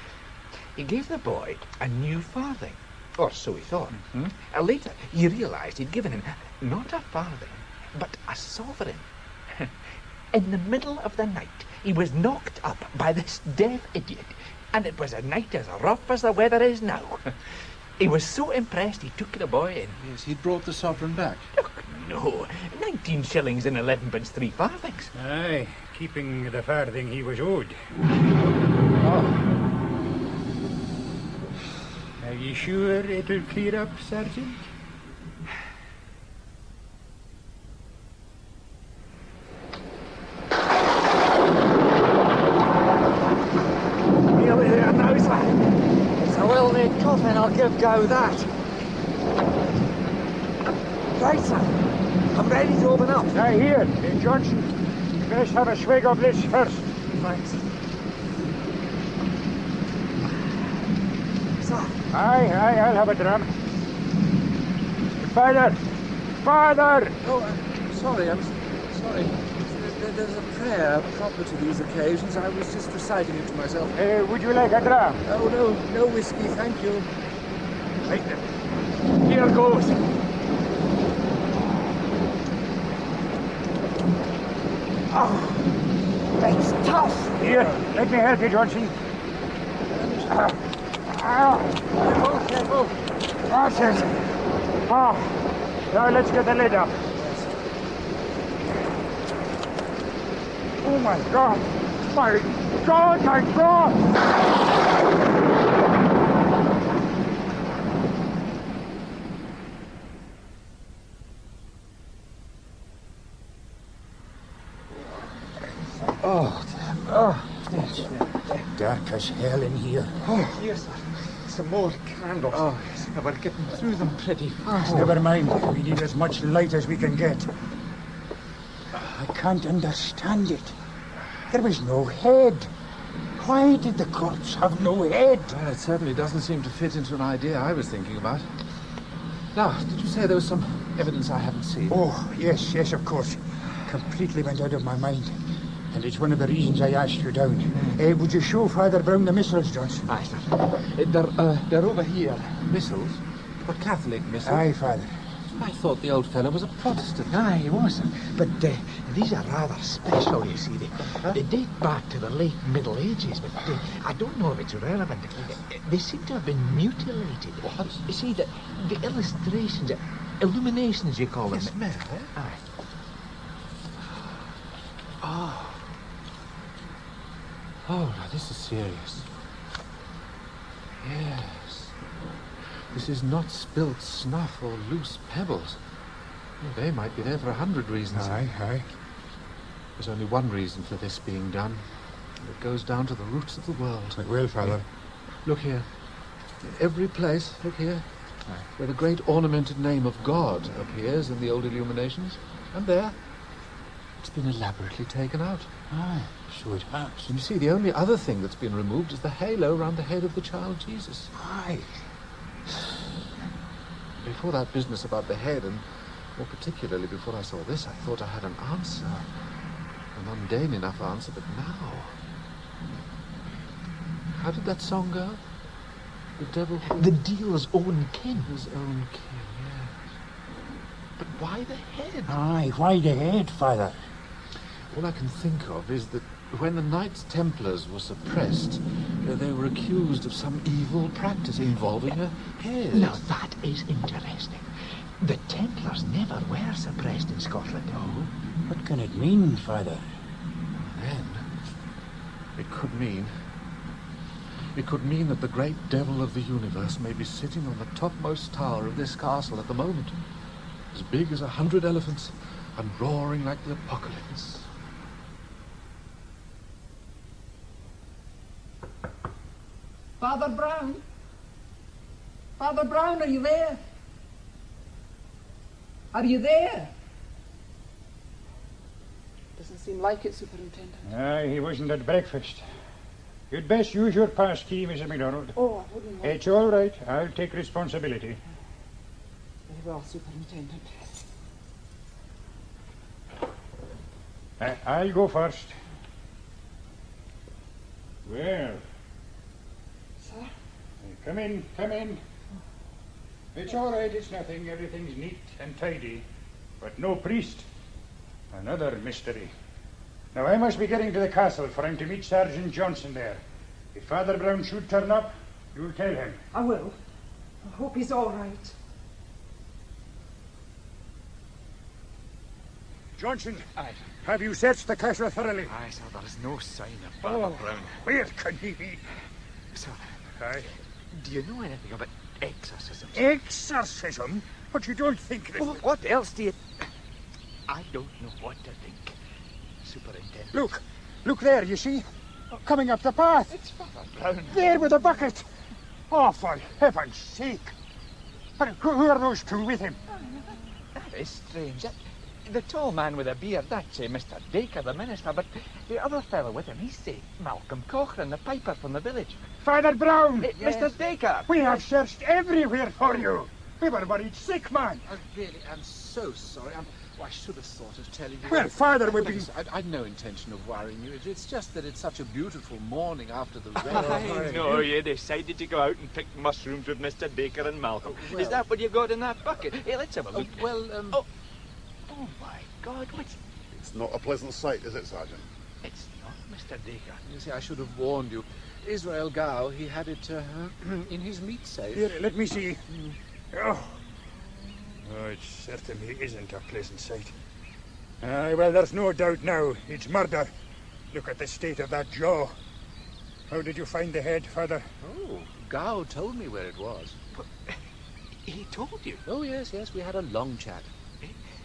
He gave the boy a new farthing, Or so he thought. Later, he realised he'd given him not a farthing, but a sovereign. In the middle of the night, he was knocked up by this deaf idiot, and it was a night as rough as the weather is now. He was so impressed he took the boy in. Yes, he'd brought the sovereign back. No, 19 shillings and 11 pence 3 farthings. Aye, keeping the farthing he was owed. Are you sure it'll clear up, Sergeant? Nearly there now, sir. It's a well-made coffin, I'll give go that. Right, sir. I'm ready to open up. Now here, Johnson. You best have a swig of this first. Thanks. Sir. Aye, I'll have a dram. Father! Father! Oh, sorry, I'm sorry. There's a prayer proper to these occasions. I was just reciting it to myself. Would you like a dram? Oh, no whiskey, thank you. Right then. Here goes. Oh, it's tough. Here, let me help you, Johnson. Careful. That's it. Now let's get the lid up. Oh my God! My God! My God! Dark as hell in here. Oh, yes, sir. Some more candles. Oh, yes. We're getting through them pretty fast. Never mind. We need as much light as we can get. I can't understand it. There was no head. Why did the corpse have no head? Well, it certainly doesn't seem to fit into an idea I was thinking about. Now, did you say there was some evidence I haven't seen? Oh, yes, of course. Completely went out of my mind. And it's one of the reasons I asked you down. Would you show Father Brown the missiles, Johnson? Aye, sir. They're over here. Missiles? What, Catholic missiles? Aye, Father. I thought the old fellow was a Protestant. Aye, he was. But these are rather special, you see. They date back to the late Middle Ages, but I don't know if it's relevant. They seem to have been mutilated. What? You see, the illustrations, illuminations, you call them. Yes, ma'am. Aye. Oh, now this is serious. Yes. This is not spilt snuff or loose pebbles. Well, they might be there for 100 reasons. Aye. There's only one reason for this being done, and it goes down to the roots of the world. It will, Father. Look here. In every place, look here, where the great ornamented name of God appears in the old illuminations, and there, it's been elaborately taken out. Aye, so it has. And you see, the only other thing that's been removed is the halo round the head of the child Jesus. Aye. Before that business about the head, and more particularly before I saw this, I thought I had an answer. A mundane enough answer, but now... How did that song go? The devil... The deal's own kin. His own kin, yes. But why the head? Aye, why the head, Father? All I can think of is that when the Knights Templars were suppressed, they were accused of some evil practice involving a head. Now, that is interesting. The Templars never were suppressed in Scotland. Oh? What can it mean, Father? Then, it could mean that the great devil of the universe may be sitting on the topmost tower of this castle at the moment, as big as 100 elephants, and roaring like the apocalypse. Father Brown? Father Brown, are you there? Are you there? Doesn't seem like it, Superintendent. Aye, he wasn't at breakfast. You'd best use your pass key, Mrs. MacDonald. Oh, I wouldn't want It's all right. I'll take responsibility. Very well, Superintendent. I'll go first. Well. Sir? Come in. It's all right, it's nothing. Everything's neat and tidy. But no priest. Another mystery. Now, I must be getting to the castle for him to meet Sergeant Johnson there. If Father Brown should turn up, you'll tell him. I will. I hope he's all right. Johnson, have you searched the castle thoroughly? Aye, sir, there is no sign of Father Brown. Where can he be? Sir, Aye. do you know anything about exorcisms? Exorcism? But you don't think that... Well, what else do you... I don't know what to think, Superintendent. Look there, you see? Coming up the path. It's Father Brown. There with a bucket. Oh, for heaven's sake. But who are those two with him? That is strange. The tall man with a beard, that's Mr. Dacre, the minister, but the other fellow with him, he's Malcolm Cochrane, the piper from the village. Father Brown! Yes. Mr. Dacre! We have searched everywhere for you. We were worried sick, man. I really am so sorry. I should have thought of telling you. Well, Father, we've been... I'd no intention of worrying you. It's just that it's such a beautiful morning after the rain. I know you decided to go out and pick mushrooms with Mr. Dacre and Malcolm. Is that what you got in that bucket? Hey, let's have a look. Oh, my God, what's... It's not a pleasant sight, is it, Sergeant? It's not, Mr. Dacre. You see, I should have warned you. Israel Gow, he had it in his meat safe. Here, let me see. Oh, it certainly isn't a pleasant sight. Well, there's no doubt now. It's murder. Look at the state of that jaw. How did you find the head, Father? Oh, Gow told me where it was. But he told you? Oh, yes, we had a long chat.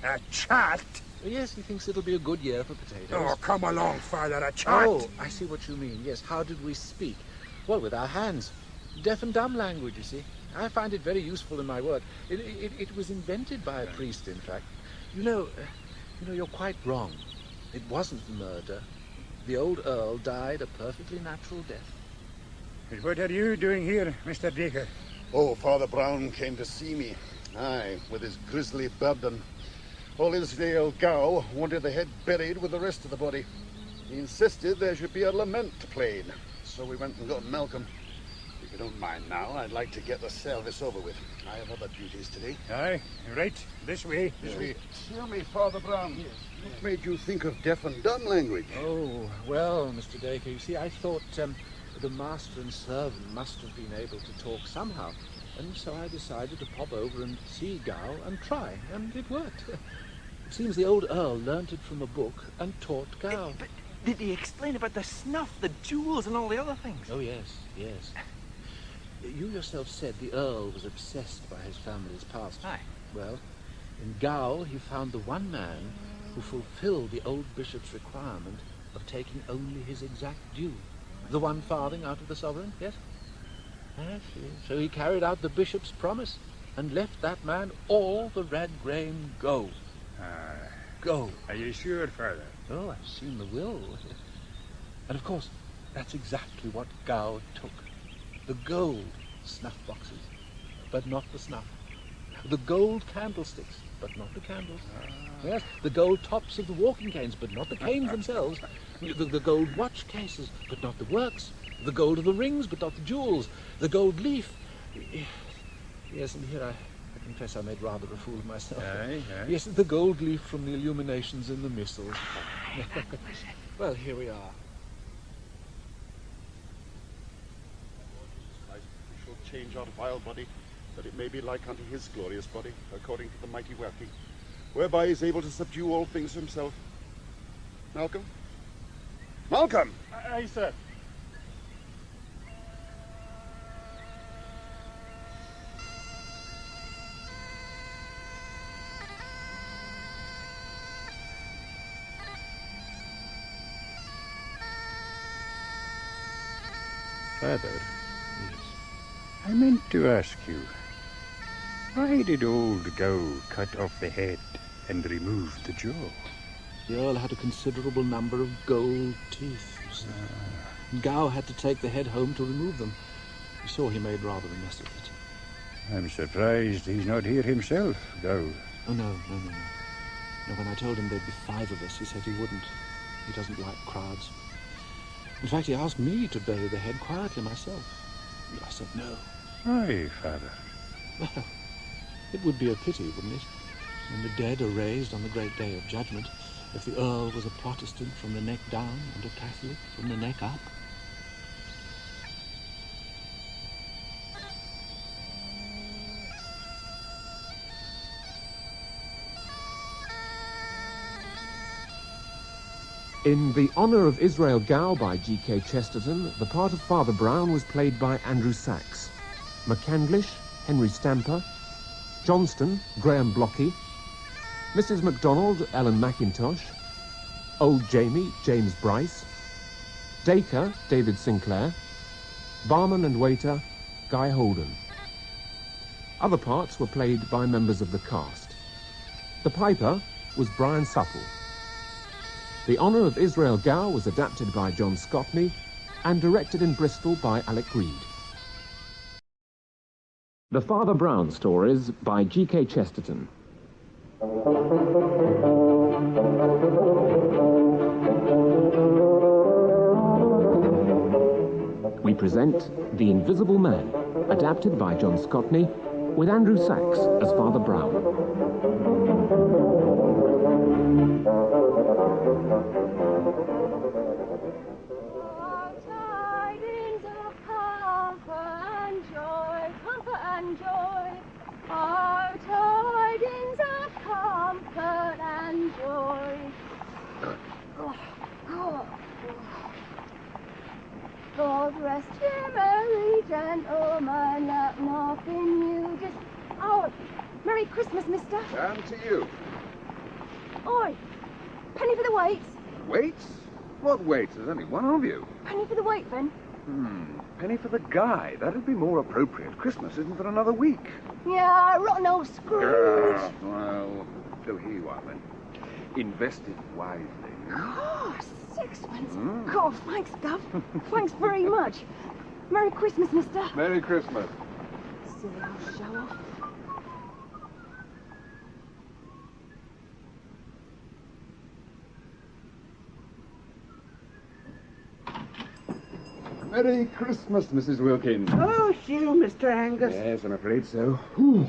A chat? Yes, he thinks it'll be a good year for potatoes. Oh, come along, Father, a chat. Oh, I see what you mean. Yes, how did we speak? Well, with our hands. Deaf and dumb language, you see. I find it very useful in my work. It was invented by a priest, in fact. You know, you're quite wrong. It wasn't murder. The old Earl died a perfectly natural death. And what are you doing here, Mr. Dacre? Oh, Father Brown came to see me. Aye, with his grisly burden. Old Israel Gow wanted the head buried with the rest of the body. He insisted there should be a lament played. So we went and got Malcolm. If you don't mind now, I'd like to get the service over with. I have other duties today. Aye, right. This way, this way. Tell me, Father Brown, what made you think of deaf and dumb language? Oh, well, Mr. Dacre, you see, I thought the master and servant must have been able to talk somehow. And so I decided to pop over and see Gow and try, and it worked. It seems the old Earl learnt it from a book and taught Gow. But did he explain about the snuff, the jewels, and all the other things? Oh, yes. You yourself said the Earl was obsessed by his family's past. Aye. Well, in Gow he found the one man who fulfilled the old bishop's requirement of taking only his exact due. The 1 farthing out of the sovereign, yes? Yes. So he carried out the bishop's promise and left that man all the red grain go. Go. Are you sure, Father? Oh, I've seen the will. And of course, that's exactly what Gow took. The gold snuff boxes, but not the snuff. The gold candlesticks, but not the candles. Yes, the gold tops of the walking canes, but not the canes themselves. The gold watch cases, but not the works. The gold of the rings, but not the jewels. The gold leaf. Yes, and here I confess I made rather a fool of myself. Aye. Yes, the gold leaf from the illuminations in the missals. Well, here we are. We shall change our vile body, that it may be like unto his glorious body, according to the mighty working, whereby he is able to subdue all things himself. Malcolm? Malcolm! Aye, sir. Father, I meant to ask you, why did old Gow cut off the head and remove the jaw? The Earl had a considerable number of gold teeth, you see. Gow had to take the head home to remove them. You saw he made rather a mess of it. I'm surprised he's not here himself, Gow. Oh, no. No, when I told him there'd be 5 of us, he said he wouldn't. He doesn't like crowds. In fact, he asked me to bury the head quietly myself. I said no. Aye, Father. Well, It would be a pity, wouldn't it, when the dead are raised on the great day of judgment, if the Earl was a Protestant from the neck down and a Catholic from the neck up? In The Honour of Israel Gow by G.K. Chesterton, the part of Father Brown was played by Andrew Sachs. McCandlish, Henry Stamper. Johnston, Graham Blockey. Mrs. MacDonald, Ellen Mackintosh. Old Jamie, James Bryce. Dacre, David Sinclair. Barman and waiter, Guy Holden. Other parts were played by members of the cast. The piper was Brian Supple. The Honour of Israel Gow was adapted by John Scotney and directed in Bristol by Alec Reed. The Father Brown Stories by G.K. Chesterton. We present The Invisible Man, adapted by John Scotney, with Andrew Sachs as Father Brown. Our tidings of comfort and joy. God rest you, merry gentlemen, that nothing new just... Oh, Merry Christmas, mister. And to you. Oi, penny for the weights. Weights? What weights? There's only one of you. Penny for the weight, then. Penny for the guy. That'd be more appropriate. Christmas isn't for another week. Yeah, rotten old Scrooge. Well, so here you are, then. Invested wisely. Oh, sixpence. God, thanks, Gov. Thanks very much. Merry Christmas, mister. Merry Christmas. Silly old show-off. Merry Christmas, Mrs. Wilkins. Oh, you, Mr. Angus. Yes, I'm afraid so. Whew.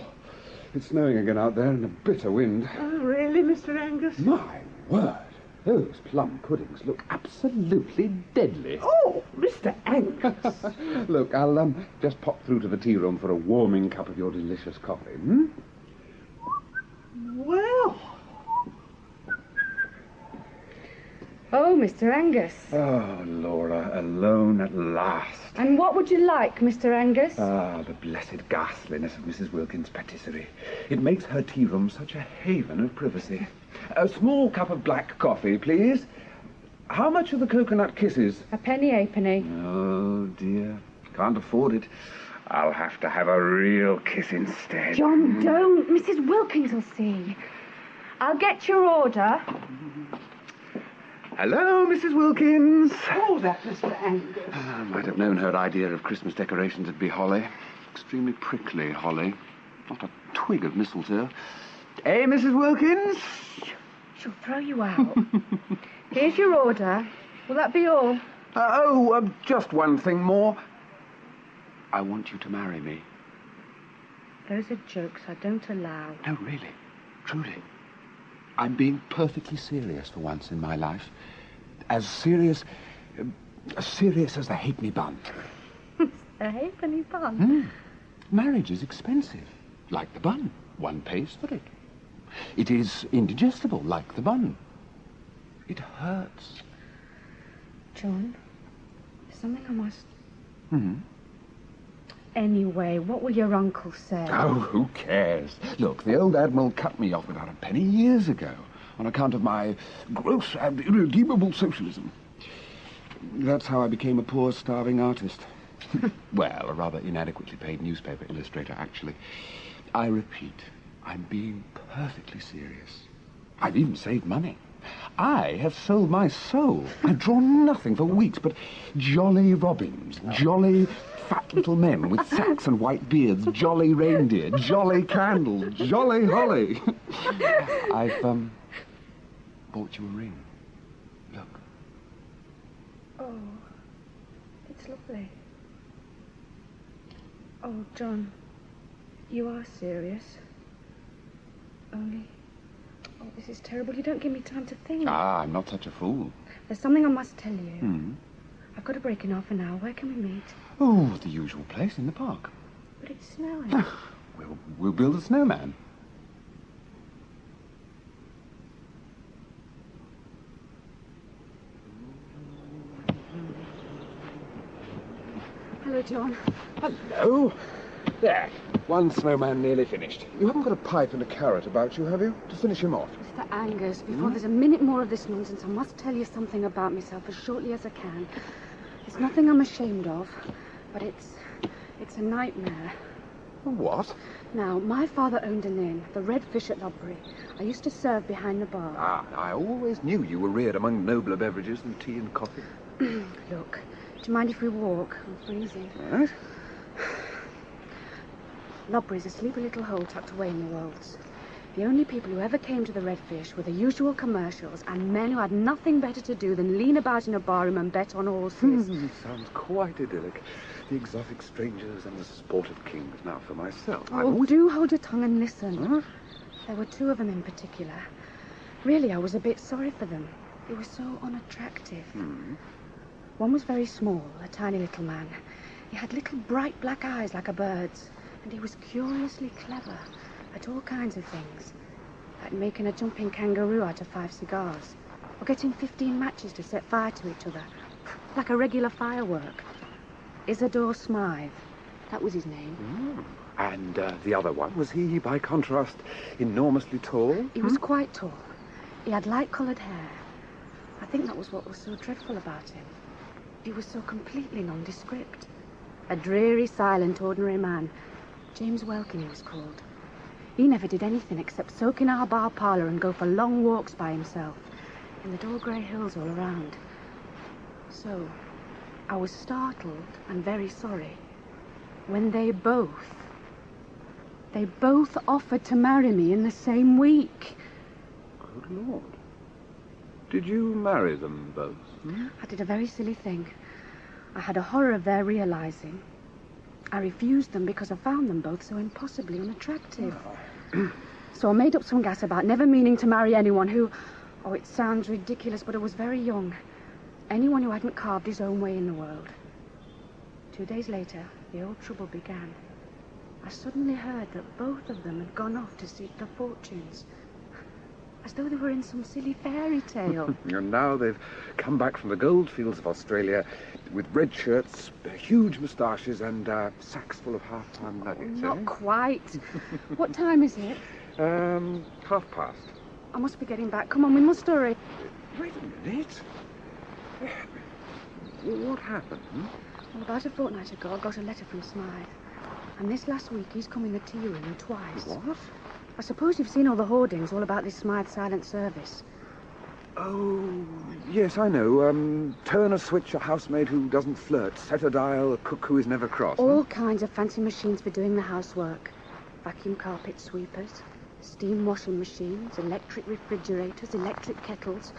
It's snowing again out there and a bitter wind. Oh, really, Mr. Angus? My word. Those plum puddings look absolutely deadly. Oh, Mr. Angus. Look, I'll just pop through to the tea room for a warming cup of your delicious coffee, hmm? Well. Oh, Mr. Angus. Oh, Laura, alone at last. And what would you like, Mr. Angus? Ah, the blessed ghastliness of Mrs. Wilkins' patisserie. It makes her tea room such a haven of privacy. A small cup of black coffee, please. How much are the coconut kisses? A penny, halfpenny. Oh, dear. Can't afford it. I'll have to have a real kiss instead. John, don't. Mrs. Wilkins will see. I'll get your order. Hello, Mrs. Wilkins. Oh, that Mr. Angus. I might have known her idea of Christmas decorations would be holly. Extremely prickly holly. Not a twig of mistletoe. Eh, Mrs. Wilkins? She'll throw you out. Here's your order. Will that be all? Just one thing more. I want you to marry me. Those are jokes I don't allow. No, really. Truly. I'm being perfectly serious for once in my life. As serious as the halfpenny bun. A halfpenny bun? Marriage is expensive, like the bun. One pays for it. It is indigestible, like the bun. It hurts. John, there's something I must... Anyway, what will your uncle say? Oh, who cares? Look, the old Admiral cut me off without a penny years ago on account of my gross and irredeemable socialism. That's how I became a poor, starving artist. Well, a rather inadequately paid newspaper illustrator, actually. I repeat, I'm being perfectly serious. I've even saved money. I have sold my soul. I've drawn nothing for weeks but jolly robins, jolly fat little men with sacks and white beards, jolly reindeer, jolly candles, jolly holly. I've, bought you a ring. Look. Oh, it's lovely. Oh, John, you are serious. Only... Oh, this is terrible. You don't give me time to think. Ah, I'm not such a fool. There's something I must tell you. Hmm. I've got to break in half an hour. Where can we meet? Oh, the usual place in the park. But it's snowing. We'll build a snowman. Hello, John. Hello. There. One snowman nearly finished. You haven't got a pipe and a carrot about you, have you? To finish him off. Mr. Angus, before there's a minute more of this nonsense, I must tell you something about myself as shortly as I can. It's nothing I'm ashamed of, but it's a nightmare. What? Now, my father owned an inn, the Red Fish at Lodbury. I used to serve behind the bar. Ah, I always knew you were reared among nobler beverages than tea and coffee. Look, do you mind if we walk? I'm freezing. Right. Lodbury's a sleepy little hole tucked away in the Wolds. The only people who ever came to the Red Fish were the usual commercials and men who had nothing better to do than lean about in a barroom and bet on horses. Sounds quite idyllic. The exotic strangers and the sportive kings. Now, for myself, Oh, do hold your tongue and listen. Huh? There were two of them in particular. Really, I was a bit sorry for them. They were so unattractive. One was very small, a tiny little man. He had little bright black eyes like a bird's, and he was curiously clever at all kinds of things, like making a jumping kangaroo out of 5 cigars, or getting 15 matches to set fire to each other, like a regular firework. Isidore Smythe, that was his name. And the other one, was he, by contrast, enormously tall? He was quite tall. He had light-coloured hair. I think that was what was so dreadful about him. He was so completely nondescript. A dreary, silent, ordinary man. James Welkin he was called. He never did anything except soak in our bar parlour and go for long walks by himself in the dull grey hills all around. So, I was startled and very sorry when they both offered to marry me in the same week. Good Lord. Did you marry them both? I did a very silly thing. I had a horror of their realising. I refused them because I found them both so impossibly unattractive. So I made up some gas about never meaning to marry anyone who... Oh, it sounds ridiculous, but I was very young. Anyone who hadn't carved his own way in the world. 2 days later, the old trouble began. I suddenly heard that both of them had gone off to seek their fortunes. As though they were in some silly fairy tale. And now they've come back from the goldfields of Australia with red shirts, huge moustaches, and sacks full of half-time nuggets. Not quite. What time is it? 1:30. I must be getting back. Come on, we must hurry. Wait a minute. What happened? Well, about a fortnight ago, I got a letter from Smythe. And this last week, he's come in the tea room twice. What? I suppose you've seen all the hoardings all about this Smythe silent service. Oh, yes, I know. Turn a switch, a housemaid who doesn't flirt, set a dial, a cook who is never cross. All kinds of fancy machines for doing the housework. Vacuum carpet sweepers, steam washing machines, electric refrigerators, electric kettles.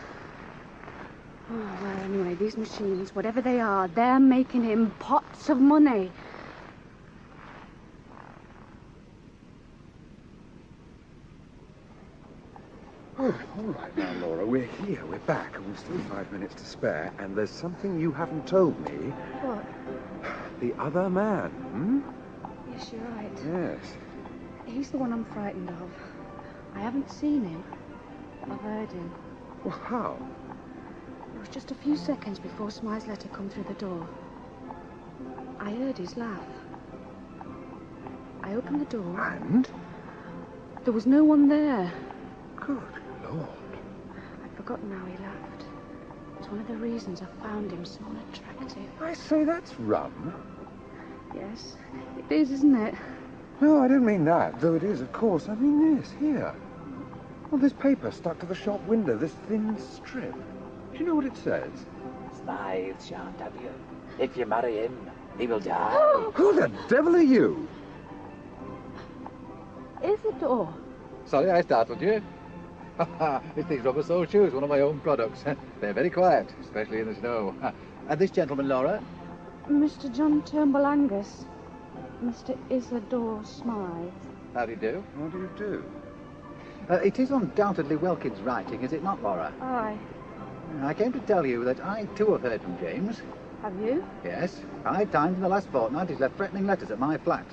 Oh, well, anyway, these machines, whatever they are, they're making him pots of money. Oh, all right now, Laura, we're here, we're back, and we've still 5 minutes to spare, and there's something you haven't told me. What? The other man, Yes, you're right. Yes. He's the one I'm frightened of. I haven't seen him. I've heard him. Well, how? It was just a few seconds before Smythe's letter come through the door. I heard his laugh. I opened the door. And? There was no one there. Good Lord. I'd forgotten how he laughed. It's one of the reasons I found him so unattractive. I say, that's rum. Yes, it is, isn't it? No, I don't mean that, though it is, of course. I mean this, here. Well, this paper stuck to the shop window, this thin strip. Do you know what it says? Smythe shan't have you. If you marry him, he will die. Who the devil are you? Isidore. Sorry I startled you. It's these rubber sole shoes, one of my own products. They're very quiet, especially in the snow. And this gentleman, Laura? Mr. John Turnbull Angus. Mr. Isidore Smythe. How do you do? How do you do? It is undoubtedly Wilkins' writing, is it not, Laura? Aye. I came to tell you that I, too, have heard from James. Have you? Yes. 5 times in the last fortnight he's left threatening letters at my flat.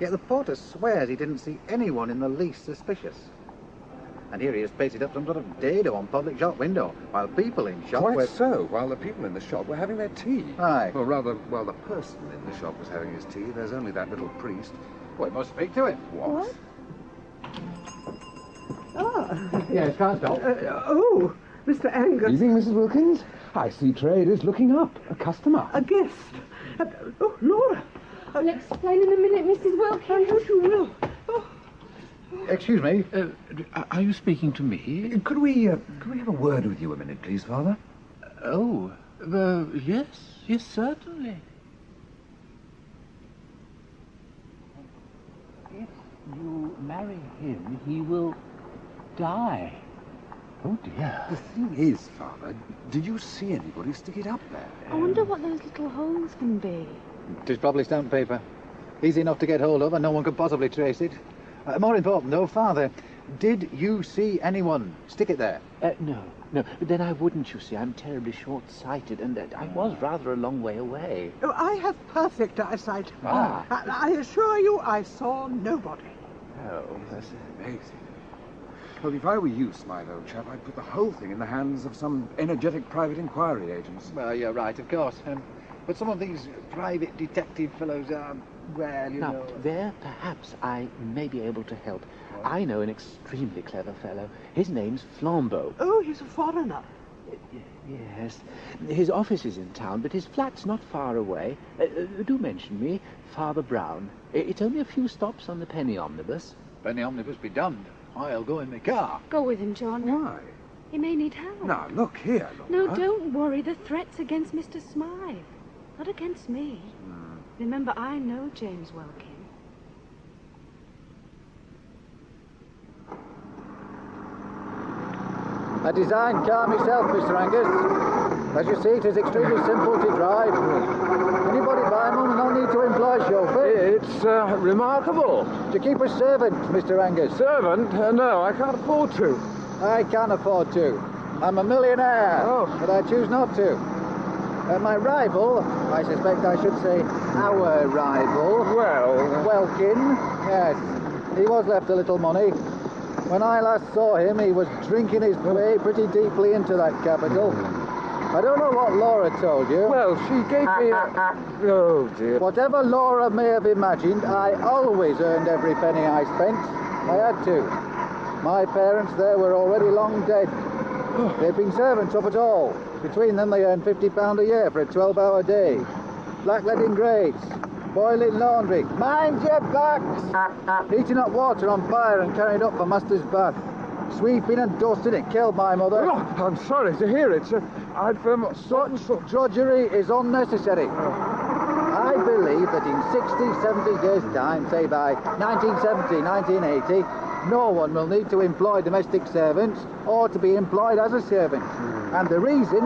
Yet the porter swears he didn't see anyone in the least suspicious. And here he has pasted up some sort of dado on public shop window, while people in shop Quite were... so, while the people in the shop were having their tea. Aye. Or rather, while the person in the shop was having his tea, there's only that little priest. Well, we must speak to him. What? Ah. Yes, can't stop. Oh, Mr. Angus. Evening, Mrs. Wilkins. I see trade is looking up. A customer. A guest. Oh, Laura. I'll explain in a minute, Mrs. Wilkins. Yes, you will. Excuse me. Are you speaking to me? Could we have a word with you a minute, please, Father? Oh, yes, certainly. If you marry him, he will die. Oh, dear. The thing is, Father, did you see anybody stick it up there? I wonder what those little holes can be. It is probably stamp paper. Easy enough to get hold of, and no one could possibly trace it. More important, though, Father, did you see anyone stick it there? No. But then I wouldn't, you see. I'm terribly short-sighted, and I was rather a long way away. Oh, I have perfect eyesight. Ah. I assure you I saw nobody. Oh, that's amazing. Well, if I were you, Smile, old chap, I'd put the whole thing in the hands of some energetic private inquiry agents. Well, you're right, of course. But some of these private detective fellows are, well, you know... There, perhaps, I may be able to help. I know an extremely clever fellow. His name's Flambeau. Oh, he's a foreigner. Yes. His office is in town, but his flat's not far away. Do mention me, Father Brown. It's only a few stops on the penny omnibus. Penny omnibus be damned. I'll go in my car. Go with him, John. Why? He may need help. Now, look here, No, Laura. don't worry. The threat's against Mr. Smythe, not against me. Remember, I know James Welkin. A designed car myself, Mr. Angus. As you see, it is extremely simple to drive. Anybody buy them and no need to employ a chauffeur. It's remarkable. To keep a servant, Mr. Angus. Servant? No, I can't afford to. I can afford to. I'm a millionaire, but I choose not to. My rival, I suspect I should say our rival... Well... Welkin, yes. He was left a little money. When I last saw him, he was drinking his way pretty deeply into that capital. I don't know what Laura told you. Well, she gave me a... Oh, dear. Whatever Laura may have imagined, I always earned every penny I spent. I had to. My parents there were already long dead. They've been servants up at all. Between them, they earn £50 a year for a 12-hour day. Blackleading grades, boiling laundry. Mind your backs! Heating up water on fire and carrying up for master's bath. Sweeping and dusting. It killed my mother. Oh, I'm sorry to hear it, sir. Such drudgery is unnecessary. I believe that in 60, 70 years' time, say by 1970, 1980, no one will need to employ domestic servants or to be employed as a servant. And the reason,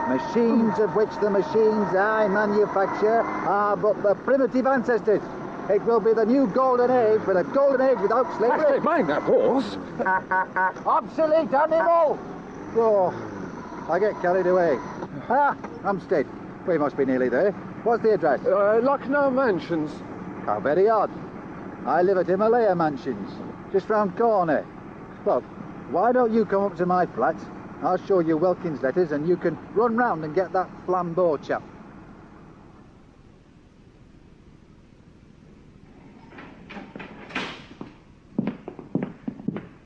machines of which the machines I manufacture are but the primitive ancestors. It will be the new golden age, but a golden age without slavery. I don't mind that horse. Obsolete animal! Oh, I get carried away. Hampstead. We must be nearly there. What's the address? Lucknow Mansions. How very odd. I live at Himalaya Mansions, just round corner. Look, why don't you come up to my flat? I'll show you Wilkins' letters and you can run round and get that Flambeau chap.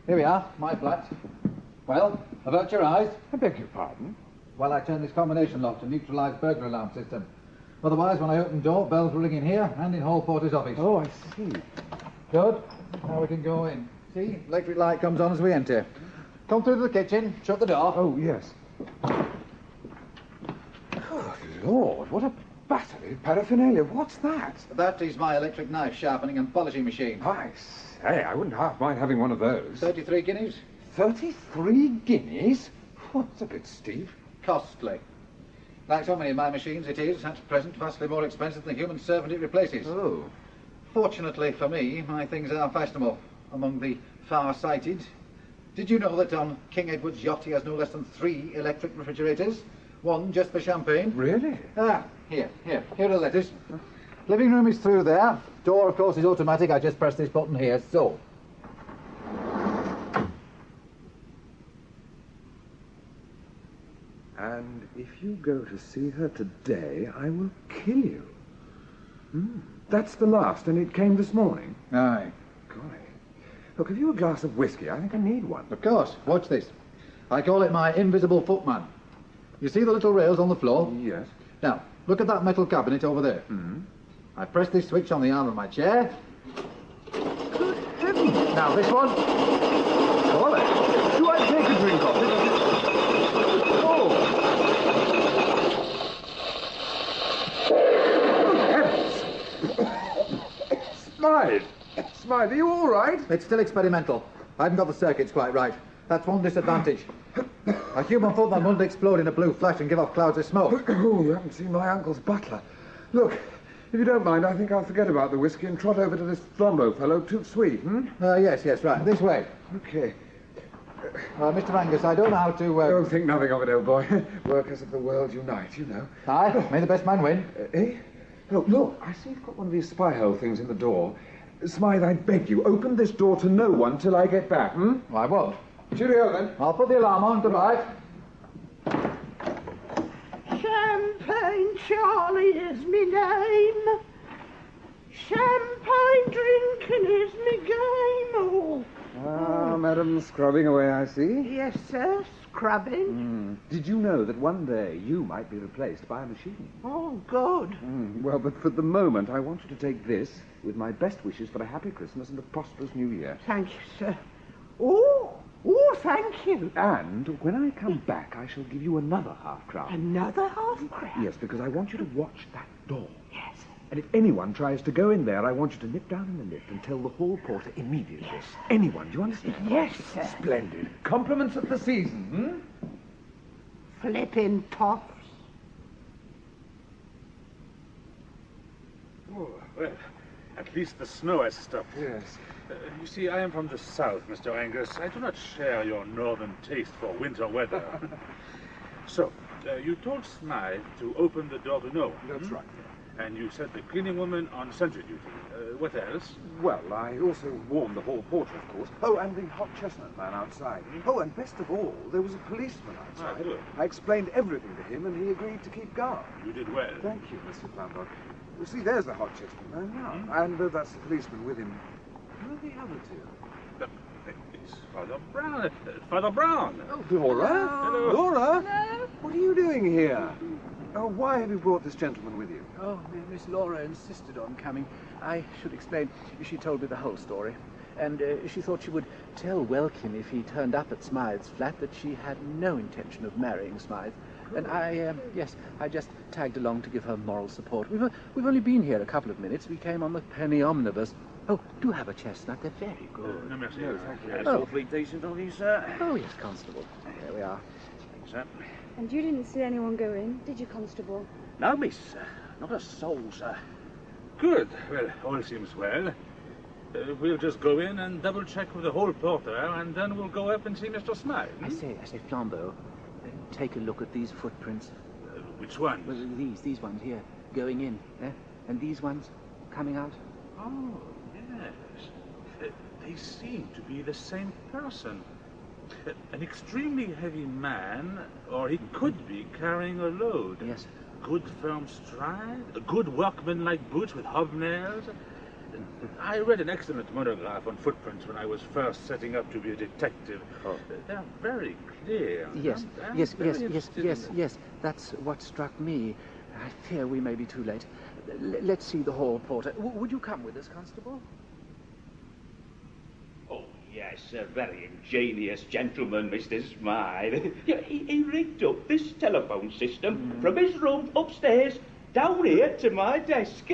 Here we are, my flat. Well, avert your eyes. I beg your pardon? While I turn this combination lock to neutralise burglar alarm system. Otherwise, when I open door, bells will ring in here and in hall porter's office. Oh, I see. Good. Now we can go in. See, electric light comes on as we enter. Come through to the kitchen, shut the door. Oh, yes. Good Lord, what a battery of paraphernalia. What's that? That is my electric knife sharpening and polishing machine. I say, I wouldn't half mind having one of those. 33 guineas. 33 guineas? Oh, that's a bit steep. Costly. Like so many of my machines, it is, at present, vastly more expensive than the human servant it replaces. Oh. Fortunately for me, my things are fashionable among the far-sighted. Did you know that on King Edward's yacht he has no less than 3 electric refrigerators? One just for champagne. Really? Here are the letters. Living room is through there. Door, of course, is automatic. I just press this button here, so. And if you go to see her today, I will kill you. That's the last, and it came this morning? Aye. Golly. Look, have you a glass of whiskey? I think I need one. Of course. Watch this. I call it my invisible footman. You see the little rails on the floor? Yes. Now, look at that metal cabinet over there. I press this switch on the arm of my chair. Good heavens. Now, this one. Golly. Do I take a drink of it? Smythe, are you all right? It's still experimental. I haven't got the circuits quite right. That's one disadvantage. A human footman wouldn't explode in a blue flash and give off clouds of smoke. Oh, you haven't seen my uncle's butler. Look, if you don't mind, I think I'll forget about the whiskey and trot over to this Flambeau fellow. Too sweet, Yes, right. This way. Okay. Mr. Angus, I don't know how to... Don't think nothing of it, old boy. Workers of the world unite, you know. Aye, may the best man win. Look, I see you've got one of these spy hole things in the door. Smythe, I beg you, open this door to no one till I get back, I won't. Cheerio, then. I'll put the alarm on. Goodbye. Champagne Charlie is me name. Champagne drinking is me game. Oh. Ah, madam, scrubbing away, I see. Yes, sir, scrubbing. Did you know that one day you might be replaced by a machine? Oh, good. Well, but for the moment, I want you to take this with my best wishes for a happy Christmas and a prosperous New Year. Thank you, sir. Thank you. And when I come back, I shall give you another half-crown. Another half-crown? Yes, because I want you to watch that door. Yes. And if anyone tries to go in there, I want you to nip down in the lift and tell the hall porter immediately. Yes. Anyone, do you understand? Yes, sir. Splendid. Compliments of the season, Flippin' toffs. Oh, well, at least the snow has stopped. Yes. You see, I am from the south, Mr. Angus. I do not share your northern taste for winter weather. So, you told Smythe to open the door to no one. That's right. And you set the cleaning woman on sentry duty. What else? Well, I also warned the hall porter, of course. Oh, and the hot chestnut man outside. Oh, and best of all, there was a policeman outside. Good. I explained everything to him, and he agreed to keep guard. You did well. Thank you, Mr. Flambeau. You see, there's the hot chestnut man now, and that's the policeman with him. Who are the other two? It's Father Brown. Father Brown. Oh, Laura. Hello. Laura. Hello. What are you doing here? Oh, why have you brought this gentleman with you? Oh, Miss Laura insisted on coming. I should explain. She told me the whole story. And she thought she would tell Welkin if he turned up at Smythe's flat that she had no intention of marrying Smythe. And I just tagged along to give her moral support. We've only been here a couple of minutes. We came on the penny omnibus. Oh, do have a chestnut. They're very good. No, merci. Thank you. That's awfully decent of you, sir. Oh, yes, Constable. There we are. Thanks, sir. And you didn't see anyone go in, did you, Constable? No, miss. Not a soul, sir. Good. Well, all seems well. We'll just go in and double-check with the hall porter, and then we'll go up and see Mr. Smythe. I say, Flambeau, take a look at these footprints. Which ones? Well, these ones here, going in, and these ones coming out. Oh, yes. They seem to be the same person. An extremely heavy man, or he could be carrying a load. Yes. Good firm stride, good workmanlike boots with hobnails. I read an excellent monograph on footprints when I was first setting up to be a detective. Oh. They're very clear. Yes. That's what struck me. I fear we may be too late. Let's see the hall porter. Would you come with us, Constable? Oh, yes, a very ingenious gentleman, Mr. Smythe. Yeah, he rigged up this telephone system from his room upstairs down here to my desk.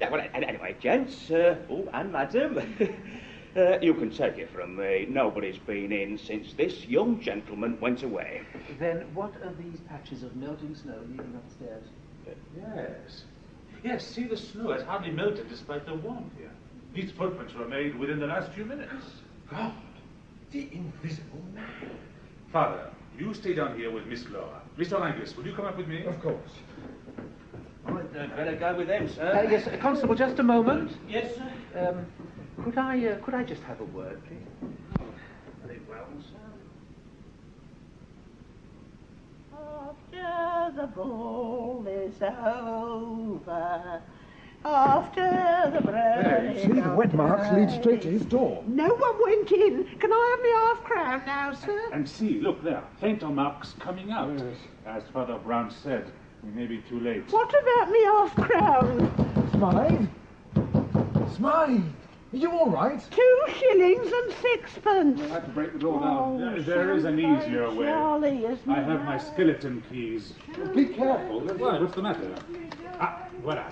Yeah, well, anyway, gents, and madam, you can take it from me. Nobody's been in since this young gentleman went away. Then what are these patches of melting snow leading upstairs? Yes, see, the snow has hardly melted despite the warmth here. These footprints were made within the last few minutes. God, the invisible man. Father, you stay down here with Miss Laura. Mr. Angus, will you come up with me? Of course. I'd better go with them, sir. Yes, Constable, just a moment. Yes, sir. Could I just have a word, please? Very well, sir. After the ball is over, after the break. There, you see, the wet marks lead straight to his door. No one went in. Can I have my half-crown now, sir? And see, look there, fainter marks coming out. Yes. As Father Brown said, we may be too late. What about me half-crown? Smythe? Smythe? Are you all right? 2 shillings and 6pence. We'll have to break the door down. There is an easier way. Charlie, isn't I have my skeleton keys. Be careful. What's the matter? Voila.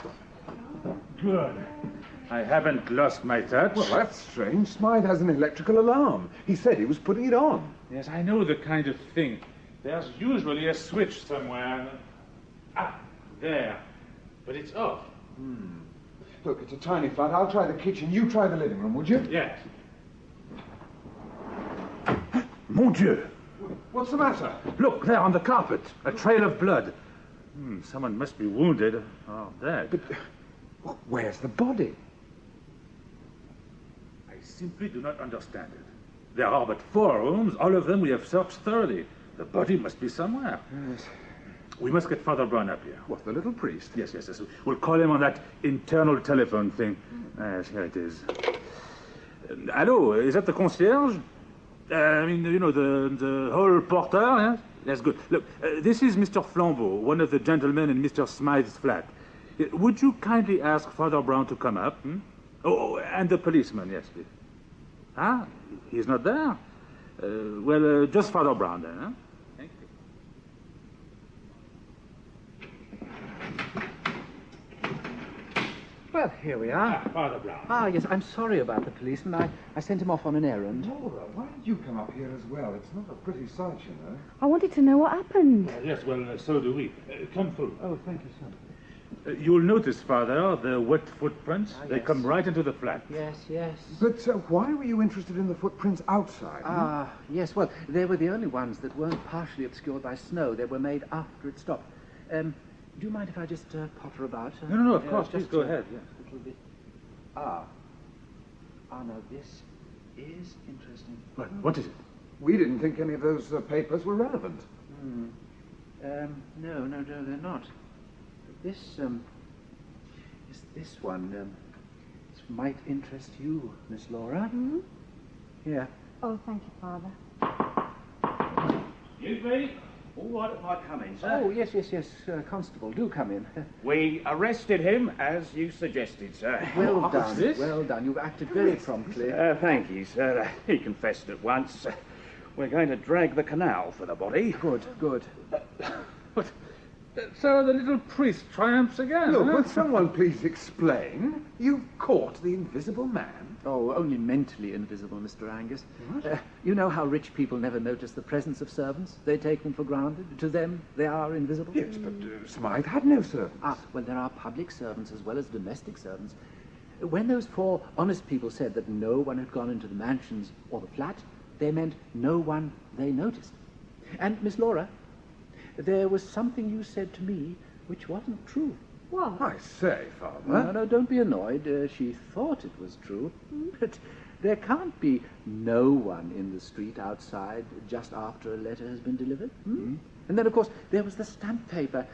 Good. I haven't lost my touch. Well, that's strange. Smythe has an electrical alarm. He said he was putting it on. Yes, I know the kind of thing. There's usually a switch somewhere. There. But it's off. Look, it's a tiny flat. I'll try the kitchen. You try the living room, would you? Yes. Mon Dieu! What's the matter? Look, there on the carpet. A trail of blood. Someone must be wounded or dead. But where's the body? I simply do not understand it. There are but 4 rooms. All of them we have searched thoroughly. The body must be somewhere. Yes. We must get Father Brown up here. What, the little priest? Yes. We'll call him on that internal telephone thing. Yes, here it is. Hello, is that the concierge? The hall porter, yes? That's good. Look, this is Mr. Flambeau, one of the gentlemen in Mr. Smythe's flat. Would you kindly ask Father Brown to come up? Oh, and the policeman, yes, please. He's not there? Just Father Brown then, huh? Thank you. Well, here we are. Father Brown. Yes, I'm sorry about the policeman. I sent him off on an errand. Laura, why did you come up here as well? It's not a pretty sight, you know. I wanted to know what happened. Yes, so do we. Come through. Oh, thank you, sir. You'll notice, Father, the wet footprints. They Yes. come right into the flat. Yes. But why were you interested in the footprints outside? Yes, well, they were the only ones that weren't partially obscured by snow. They were made after it stopped. Do you mind if I just potter about? No, of course. Please go ahead. Yes. A little bit. Now this is interesting. What is it? We didn't think any of those papers were relevant. No, they're not. This one, this might interest you, Miss Laura. Here. Oh, thank you, Father. Excuse me? Why don't I come in, sir? Oh, yes. Constable, do come in. We arrested him, as you suggested, sir. Well done. Well done. You've acted very promptly. Thank you, sir. He confessed at once. We're going to drag the canal for the body. Good. So the little priest triumphs again. Look, will someone please explain? You've caught the invisible man. Oh, only mentally invisible, Mr. Angus. You know how rich people never notice the presence of servants? They take them for granted. To them, they are invisible. Yes, but Smythe had no servants. Well, there are public servants as well as domestic servants. When those 4 honest people said that no one had gone into the mansions or the flat, they meant no one they noticed. And, Miss Laura, there was something you said to me which wasn't true. What? I say, Father. No, don't be annoyed. She thought it was true. But there can't be no one in the street outside just after a letter has been delivered. And then, of course, there was the stamp paper.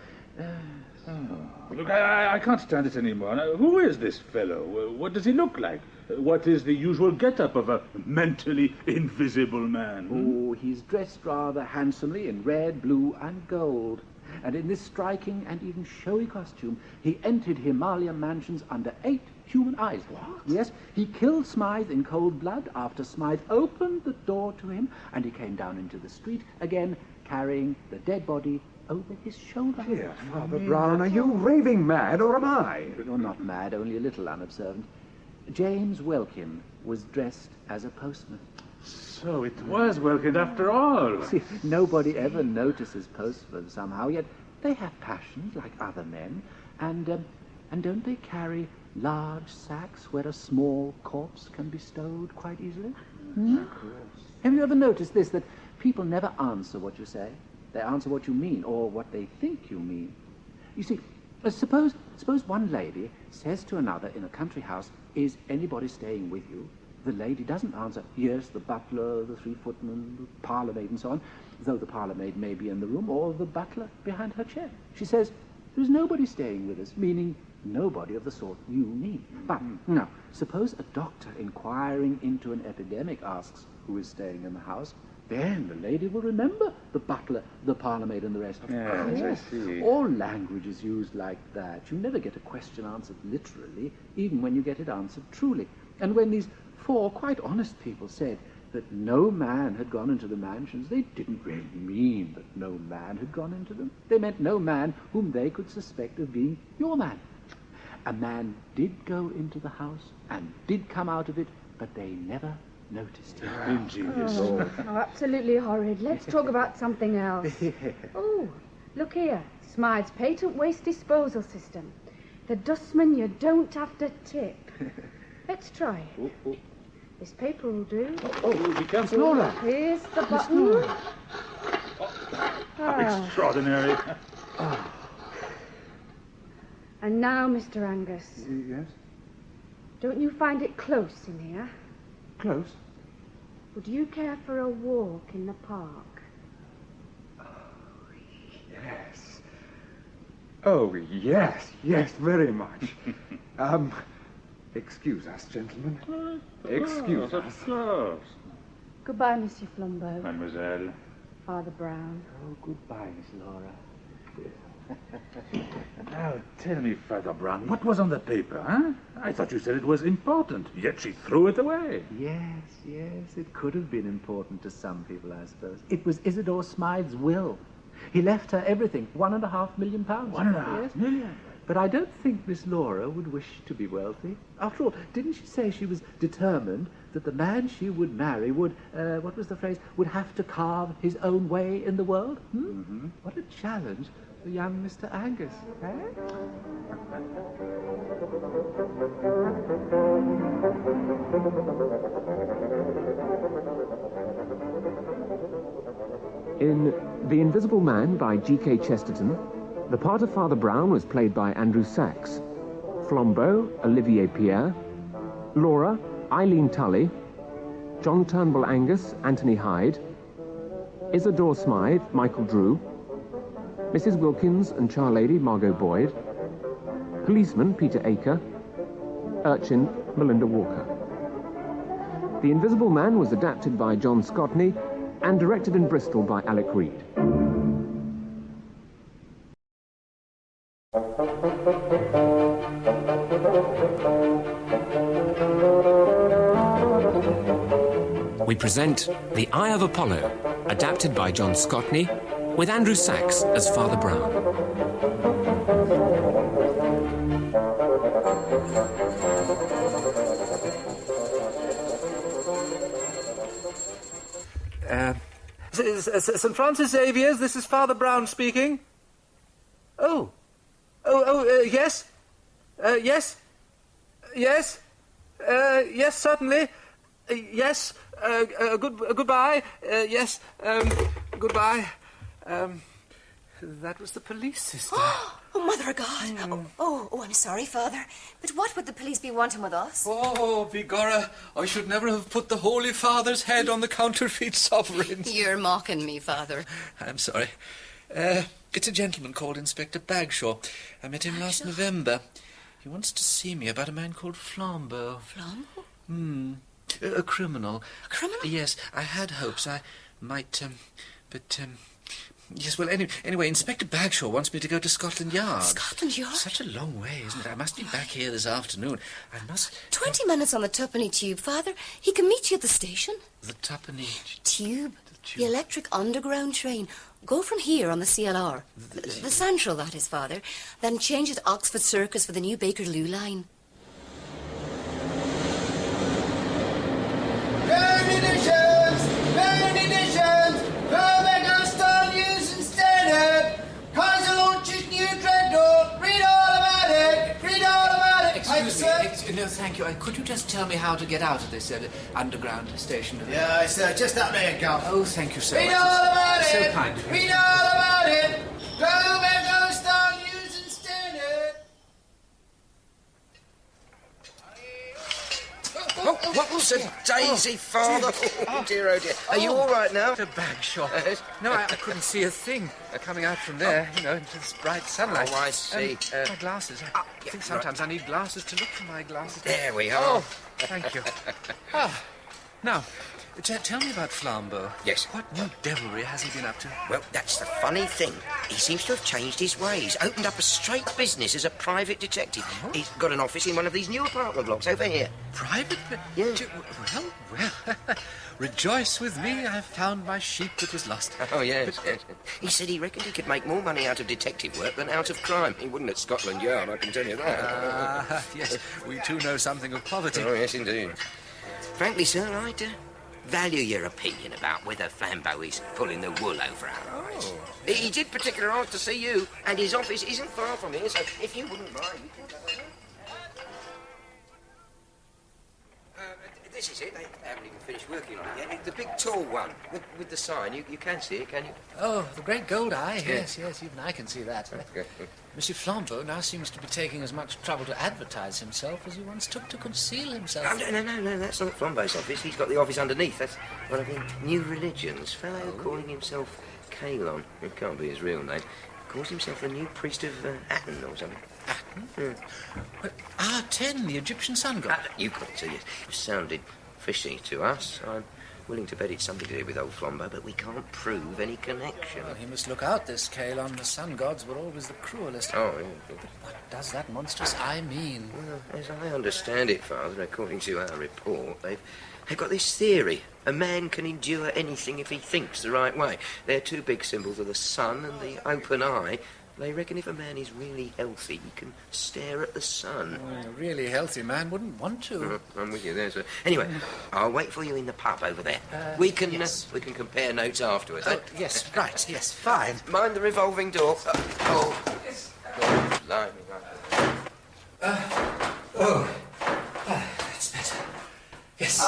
Look, I can't stand it anymore. Now, who is this fellow? What does he look like? What is the usual get-up of a mentally invisible man? Oh, he's dressed rather handsomely in red, blue, and gold. And in this striking and even showy costume, he entered Himalayan mansions under 8 human eyes. What? Yes, he killed Smythe in cold blood after Smythe opened the door to him, and he came down into the street again, carrying the dead body over his shoulder. Dear Father Brown, are you raving mad, or am I? You're not mad, only a little unobservant. James Welkin was dressed as a postman. So it was Welkin after all. See, nobody ever notices postmen somehow, yet they have passions like other men, and don't they carry large sacks where a small corpse can be stowed quite easily? Hmm? Have you ever noticed this, that people never answer what you say? They answer what you mean, or what they think you mean. You see, suppose one lady says to another in a country house, "Is anybody staying with you?" The lady doesn't answer, "Yes, the butler, the 3 footmen, the parlour-maid," and so on, though the parlour-maid may be in the room, or the butler behind her chair. She says, "There's nobody staying with us," meaning nobody of the sort you mean. But now, suppose a doctor inquiring into an epidemic asks who is staying in the house, then the lady will remember the butler, the parlour-maid, and the rest. Yes, I see. All language is used like that. You never get a question answered literally, even when you get it answered truly. And when these 4 quite honest people said that no man had gone into the mansions, they didn't really mean that no man had gone into them. They meant no man whom they could suspect of being your man. A man did go into the house and did come out of it, but they never noticed him. Ingenious. Oh, absolutely horrid. Let's talk about something else. Oh, look here. Smythe's patent waste disposal system. The dustman you don't have to tip. Let's try it. This paper will do. Be careful. Laura. Here's the button. Extraordinary. And now, Mr. Angus. Yes? Don't you find it close in here? Close? Would you care for a walk in the park? Yes. Oh, yes, very much. Excuse us, gentlemen. Excuse us. Of course. Goodbye, Monsieur Flambeau. Mademoiselle. Father Brown. Oh, goodbye, Miss Laura. Now, tell me, Father Brown, what was on the paper, huh? I thought you said it was important, yet she threw it away. Yes, it could have been important to some people, I suppose. It was Isidore Smythe's will. He left her everything, £1.5 million. £1.5 million? But I don't think Miss Laura would wish to be wealthy. After all, didn't she say she was determined that the man she would marry would, what was the phrase, would have to carve his own way in the world? What a challenge for young Mr. Angus, eh? In The Invisible Man by G.K. Chesterton, the part of Father Brown was played by Andrew Sachs, Flambeau, Olivier Pierre, Laura, Eileen Tully, John Turnbull Angus, Anthony Hyde, Isidore Smythe, Michael Drew, Mrs. Wilkins and Charlady, Margot Boyd, Policeman, Peter Aker, Urchin, Melinda Walker. The Invisible Man was adapted by John Scotney and directed in Bristol by Alec Reed. We present The Eye of Apollo, adapted by John Scotney, with Andrew Sachs as Father Brown. St. Francis Xavier's, this is Father Brown speaking. Yes? Yes, certainly. Yes, goodbye. Yes, goodbye. That was the police, sister. Oh, Mother of God. Oh, I'm sorry, Father. But what would the police be wanting with us? Oh, begorra, I should never have put the Holy Father's head on the counterfeit sovereigns. You're mocking me, Father. I'm sorry. It's a gentleman called Inspector Bagshaw. I met him last November. He wants to see me about a man called Flambeau. Flambeau? A criminal. A criminal? Yes, I had hopes I might, yes, well, anyway, Inspector Bagshaw wants me to go to Scotland Yard. Scotland Yard? Such a long way, isn't it? I must be back here this afternoon. I must... 20 minutes on the Twopenny Tube, Father. He can meet you at the station. The Twopenny... Tube. The electric underground train. Go from here on the CLR. The Central, that is, Father. Then change at Oxford Circus for the new Bakerloo line. Burn-editions! Burbeck style news and standard! Kaiser launches new dreadnought! Read all about it! Excuse me, no, thank you. Could you just tell me how to get out of this underground station? Yeah, it's just up there, Gov. Oh, thank you so much. We know all about it. So kind of you. We know all about it. Go, go, start using standard. Oh, what was a daisy, Father? Oh, dear, oh, dear. Are you all right now? The bag shop. No, I couldn't see a thing coming out from there, you know, into this bright sunlight. Oh, I see. My glasses. I think sometimes I need glasses to look for my glasses. There we are. Oh, thank you. Now, tell me about Flambeau. Yes. What new devilry has he been up to? Well, that's the funny thing. He seems to have changed his ways. Opened up a straight business as a private detective. Oh. He's got an office in one of these new apartment blocks over here. Private? Yeah. Well. Rejoice with me, I've found my sheep that was lost. Oh, yes, yes. He said he reckoned he could make more money out of detective work than out of crime. He wouldn't at Scotland Yard, I can tell you that. Yes, we too know something of poverty. Oh, yes, indeed. Frankly, sir, I'd value your opinion about whether Flambeau is pulling the wool over our eyes. He did particularly ask to see you, and his office isn't far from here, so if you wouldn't mind... This is it. They haven't even finished working on it yet. The big tall one with the sign. You can see it, can you? Oh, the great gold eye. Yes, even I can see that. Monsieur Flambeau now seems to be taking as much trouble to advertise himself as he once took to conceal himself. Oh, no, that's not Flambeau's office. He's got the office underneath. That's one of the new religions. Fellow calling himself Kalon. It can't be his real name. Calls himself the new priest of Aten or something. Aten? But Aten, the Egyptian sun god? You got it, so yes. It sounded fishy to us. I'm willing to bet it's something to do with old Flambeau, but we can't prove any connection. Well, he must look out, this Kalon. The sun gods were always the cruelest. Oh, yeah. But what does that monstrous eye mean? Well, as I understand it, Father, according to our report, they've got this theory. A man can endure anything if he thinks the right way. Their two big symbols are the sun and the open eye. They reckon if a man is really healthy, he can stare at the sun. Well, a really healthy man wouldn't want to. I'm with you there, sir. Anyway, I'll wait for you in the pub over there. We can compare notes afterwards. Yes, right, yes, fine. Mind the revolving door. Yes. Blimey, That's better. Yes.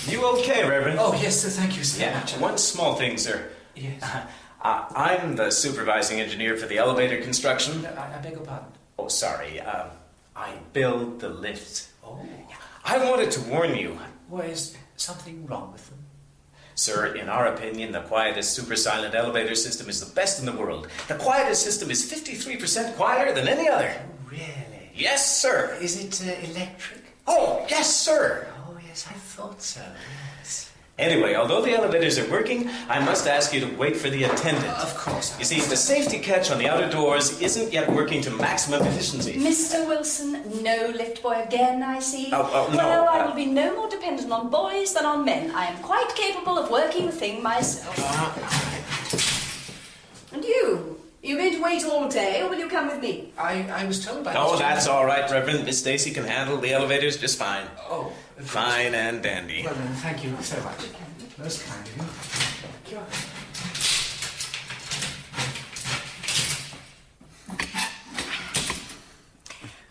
You okay, Reverend? Oh, yes, sir, thank you, sir. Yeah, one small thing, sir. Yes. I'm the supervising engineer for the elevator construction. I beg your pardon? Oh, sorry. I build the lifts. Oh. I wanted to warn you. Well, is something wrong with them? Sir, in our opinion, the quietest super silent elevator system is the best in the world. The quietest system is 53% quieter than any other. Oh, really? Yes, sir. Is it electric? Oh, yes, sir. Oh, yes, I thought so, yes. Anyway, although the elevators are working, I must ask you to wait for the attendant. Of course. You see, the safety catch on the outer doors isn't yet working to maximum efficiency. Mr. Wilson, no lift boy again, I see. No. Well, I will be no more dependent on boys than on men. I am quite capable of working the thing myself. And you? Are you going to wait all day, or will you come with me? I was told by... Oh, that's all right, Reverend. Miss Stacy can handle the elevators just fine. Oh. Fine and dandy. Well, then, thank you so much. Most kind of you.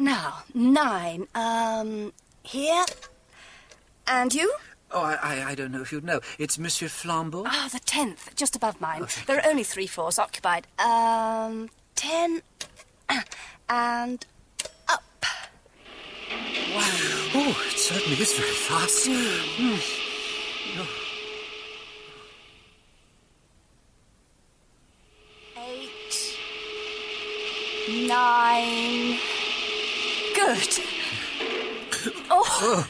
Now, 9. Here. And you? Oh, I don't know if you'd know. It's Monsieur Flambeau. Ah, the 10th, just above mine. There are only 3 floors occupied. 10 and up. Wow. Oh, it certainly is very fast. Oh. 8, 9. Good. Oh.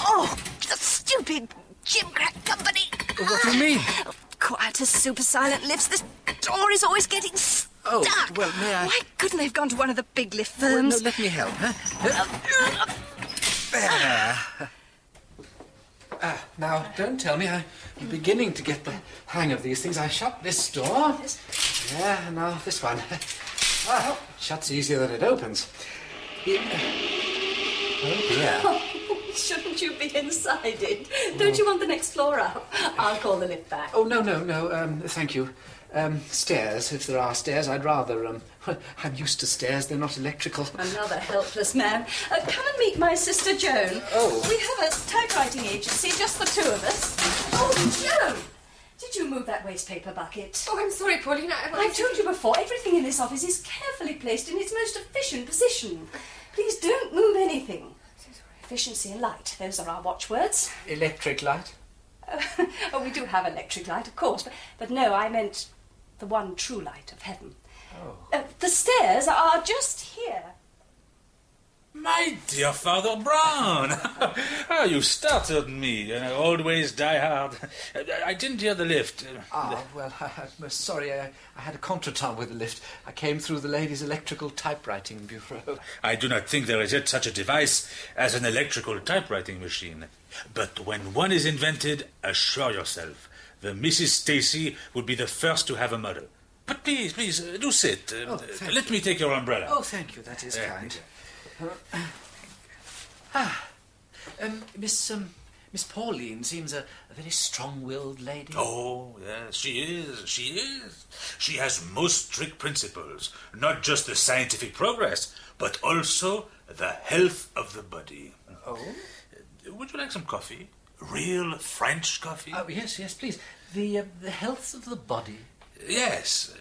Oh, the stupid gimcrack company. What do you mean? Quiet as super silent lifts. This door is always getting stuck. Oh, well, may I... Why couldn't they have gone to one of the big lift firms? Well, no, let me help, huh? There. Now, don't tell me. I'm beginning to get the hang of these things. I shut this door. Yeah, and now this one. Well, it shuts easier than it opens. Oh, dear. Shouldn't you be inside it? Don't you want the next floor up? I'll call the lift back. Oh, no, thank you. Stairs, if there are stairs, I'd rather, well, I'm used to stairs, they're not electrical. Another helpless man. Come and meet my sister Joan. Oh. We have a typewriting agency, just the two of us. Oh, Joan! Did you move that waste paper bucket? Oh, I'm sorry, Pauline. I told you before, everything in this office is carefully placed in its most efficient position. Please don't move anything. Efficiency and light, those are our watchwords. Electric light? Oh, we do have electric light, of course, but no, I meant the one true light of heaven. Oh. The stairs are just here. My dear Father Brown! Oh, you startled me. Always die hard. I didn't hear the lift. Well, I'm sorry. I had a contretemps with the lift. I came through the ladies' electrical typewriting bureau. I do not think there is yet such a device as an electrical typewriting machine. But when one is invented, assure yourself, the Mrs. Stacy would be the first to have a model. But please, do sit. Let me take your umbrella. Oh, thank you. That is kind. Miss Pauline seems a very strong-willed lady. Oh, yes, she is. She has most strict principles, not just the scientific progress, but also the health of the body. Oh? Would you like some coffee? Real French coffee? Oh, yes, please. The health of the body. Yes.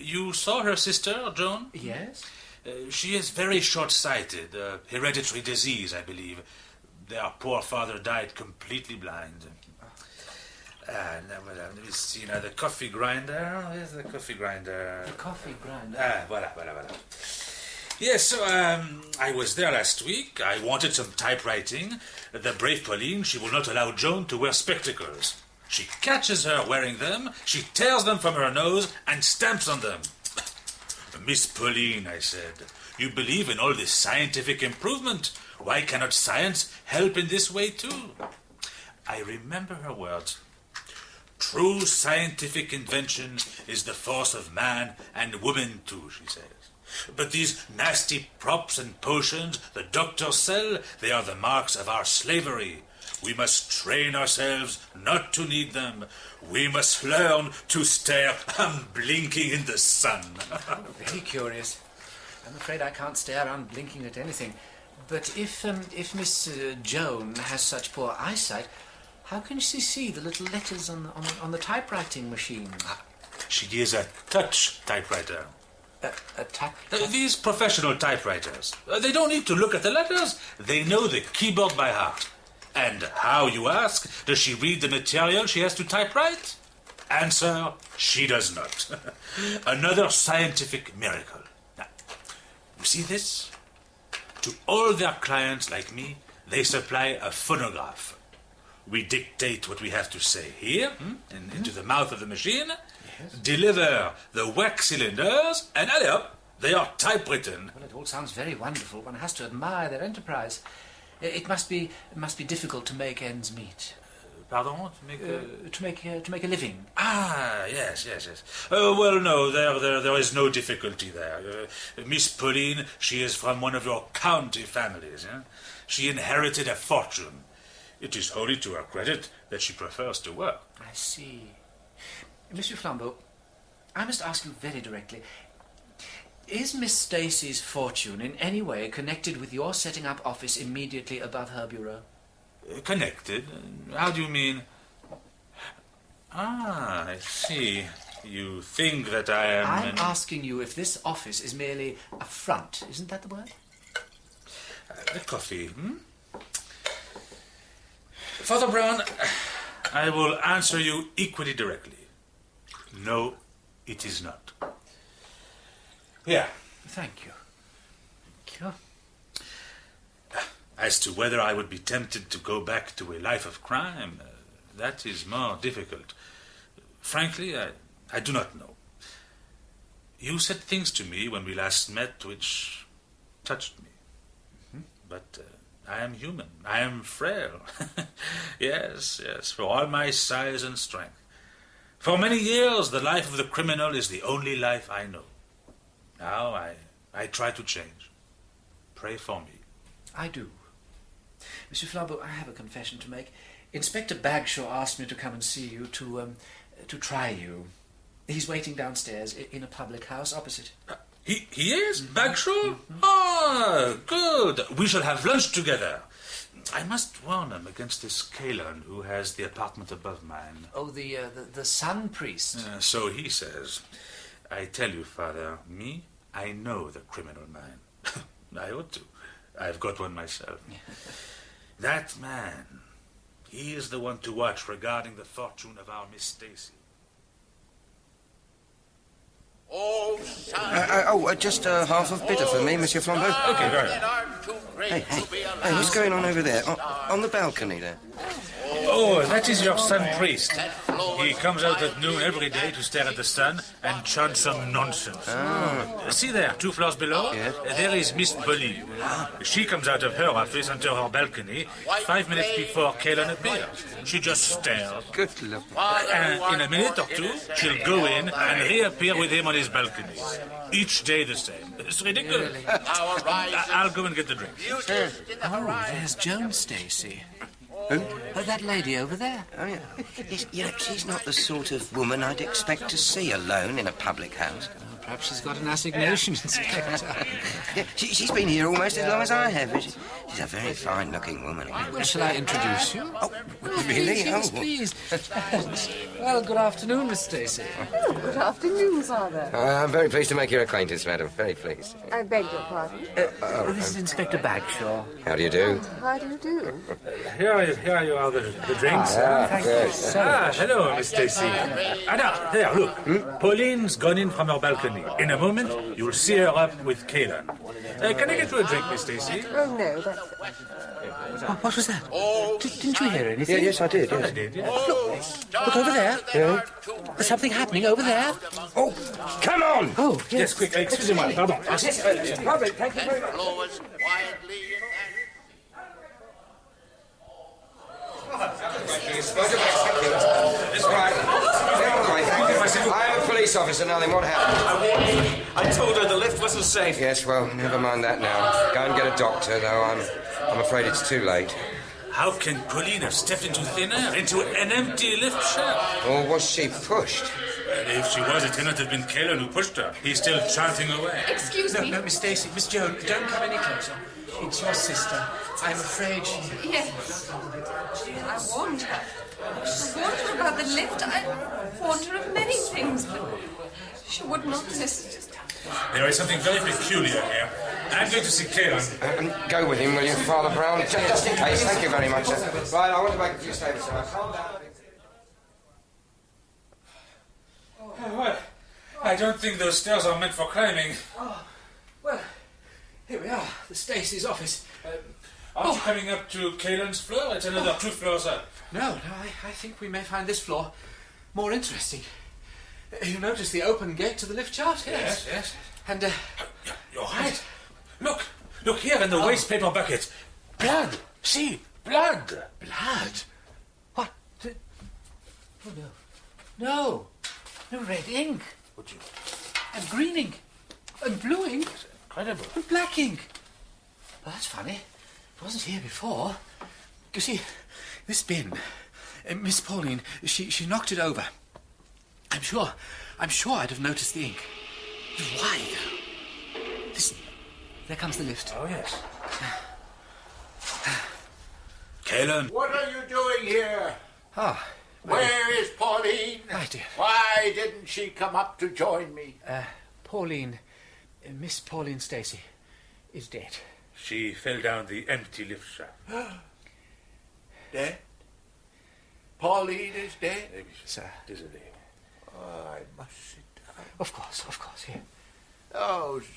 You saw her sister, Joan? Yes. She is very short-sighted. Hereditary disease, I believe. Their poor father died completely blind. Let me see now. The coffee grinder. Where's the coffee grinder? The coffee grinder? Voilà. Yes, so I was there last week. I wanted some typewriting. The brave Pauline, she will not allow Joan to wear spectacles. She catches her wearing them, she tears them from her nose and stamps on them. Miss Pauline, I said, you believe in all this scientific improvement. Why cannot science help in this way too? I remember her words. True scientific invention is the force of man and woman too, she says. But these nasty props and potions the doctors sell, they are the marks of our slavery. We must train ourselves not to need them. We must learn to stare unblinking in the sun. Very curious. I'm afraid I can't stare unblinking at anything. But if Miss Joan has such poor eyesight, how can she see the little letters on the typewriting machine? She is a touch typewriter. A type? These professional typewriters, they don't need to look at the letters. They know the keyboard by heart. And how, you ask, does she read the material she has to typewrite? Answer, she does not. Another scientific miracle. Now, you see this? To all their clients like me, they supply a phonograph. We dictate what we have to say here, into the mouth of the machine, deliver the wax cylinders, and allez up, they are typewritten. Well, it all sounds very wonderful. One has to admire their enterprise. It must be difficult to make ends meet. Pardon? To make a living. Ah, yes. Well, no, there is no difficulty there. Miss Pauline, she is from one of your county families. She inherited a fortune. It is wholly to her credit that she prefers to work. I see. Monsieur Flambeau, I must ask you very directly. Is Miss Stacy's fortune in any way connected with your setting up office immediately above her bureau? Connected? How do you mean? Ah, I see. You think that I am... I'm asking you if this office is merely a front. Isn't that the word? The coffee, Father Brown, I will answer you equally directly. No, it is not. Here. Thank you. As to whether I would be tempted to go back to a life of crime, that is more difficult. Frankly, I do not know. You said things to me when we last met which touched me. But I am human. I am frail. Yes, for all my size and strength. For many years, the life of the criminal is the only life I know. Now I try to change. Pray for me. I do. Monsieur Flambeau, I have a confession to make. Inspector Bagshaw asked me to come and see you to try you. He's waiting downstairs in a public house opposite. He is? Bagshaw? Ah, good. We shall have lunch together. I must warn him against this Calon who has the apartment above mine. Oh, the sun priest. So he says. I tell you, Father, I know the criminal mind. I ought to. I've got one myself. That man, he is the one to watch regarding the fortune of our Miss Stacy. Just half of bitter for me, Monsieur Flambeau. Okay, very well. Hey, what's going on over there? On the balcony there? Oh, that is your sun priest. He comes out at noon every day to stare at the sun and chant some nonsense. See there, 2 floors below? Yes. There is Miss Pauline. She comes out of her office onto her balcony 5 minutes before Calon appears. She just stares. Good luck. In a minute or two, she'll go in and reappear with him on his balcony. Each day the same. It's ridiculous. Really? I'll go and get the drinks. Oh, there's Joan Stacy. Who? That lady over there. Oh, yeah. Yes, she's not the sort of woman I'd expect to see alone in a public house. Perhaps she's got an assignation, Inspector. Yeah, she's been here almost as long as I have. She's a very fine-looking woman. Well, shall I introduce you? Oh, really? Please. Well, good afternoon, Miss Stacy. Oh, good afternoon, Father. I'm very pleased to make your acquaintance, madam. Very pleased. I beg your pardon. This is Inspector Bagshaw. How do you do? How do you do? Here you are, the drinks. Thank you so much. Hello, Miss Stacy. Now, there, look. Pauline's gone in from her balcony. In a moment, you'll see her up with Calon. Can I get you a drink, Miss Stacy? Oh, no, that's... What was that? Didn't you hear anything? Yeah, yes, I did, yes. I did, yeah. Look over there. Yeah? There's something happening over there. Oh, come on! Oh, Yes, quick. Excusez-moi, pardon. Lovely, thank you very much. That's right. I'm a police officer, now then, what happened? I told her the lift wasn't safe. Yes, well, never mind that now. Go and get a doctor, though I'm afraid it's too late. How can Pauline have stepped into thin air, into an empty lift shaft? Or was she pushed? If she was, it cannot have been Calon who pushed her. He's still chanting away. Excuse me. No, Miss Stacy, Miss Joan, don't come any closer. It's your sister. I'm afraid she... Yes. I warned her. I warned her about the lift. I warned her of many things, but she would not listen. There is something very peculiar here. I'm going to see Calon. Go with him, will you, Father Brown? Just in case. Thank you very much, sir. Right, I want to make a few statements, sir. Calm down. Well, I don't think those stairs are meant for climbing. Oh, well, here we are, the Stacy's office. Aren't you coming up to Calon's floor? It's another 2 floors up. No, I think we may find this floor more interesting. You notice the open gate to the lift shaft? Yes. And, You're right. Look here in the waste paper bucket. Blood. See, blood. Blood? What? Oh, no. No red ink. Would you? And green ink. And blue ink. Incredible. And black ink. Well, that's funny. It wasn't here before. You see, this bin, Miss Pauline, she knocked it over. I'm sure I'd have noticed the ink. Why, though? There comes the lift. Oh, yes. Calon. What are you doing here? Ah. Where is Pauline? My dear. Why didn't she come up to join me? Pauline, Miss Pauline Stacy, is dead. She fell down the empty lift shaft. Dead? Pauline is dead? Maybe Sir. Dizzily. Oh, I must sit down. Of course, here. Those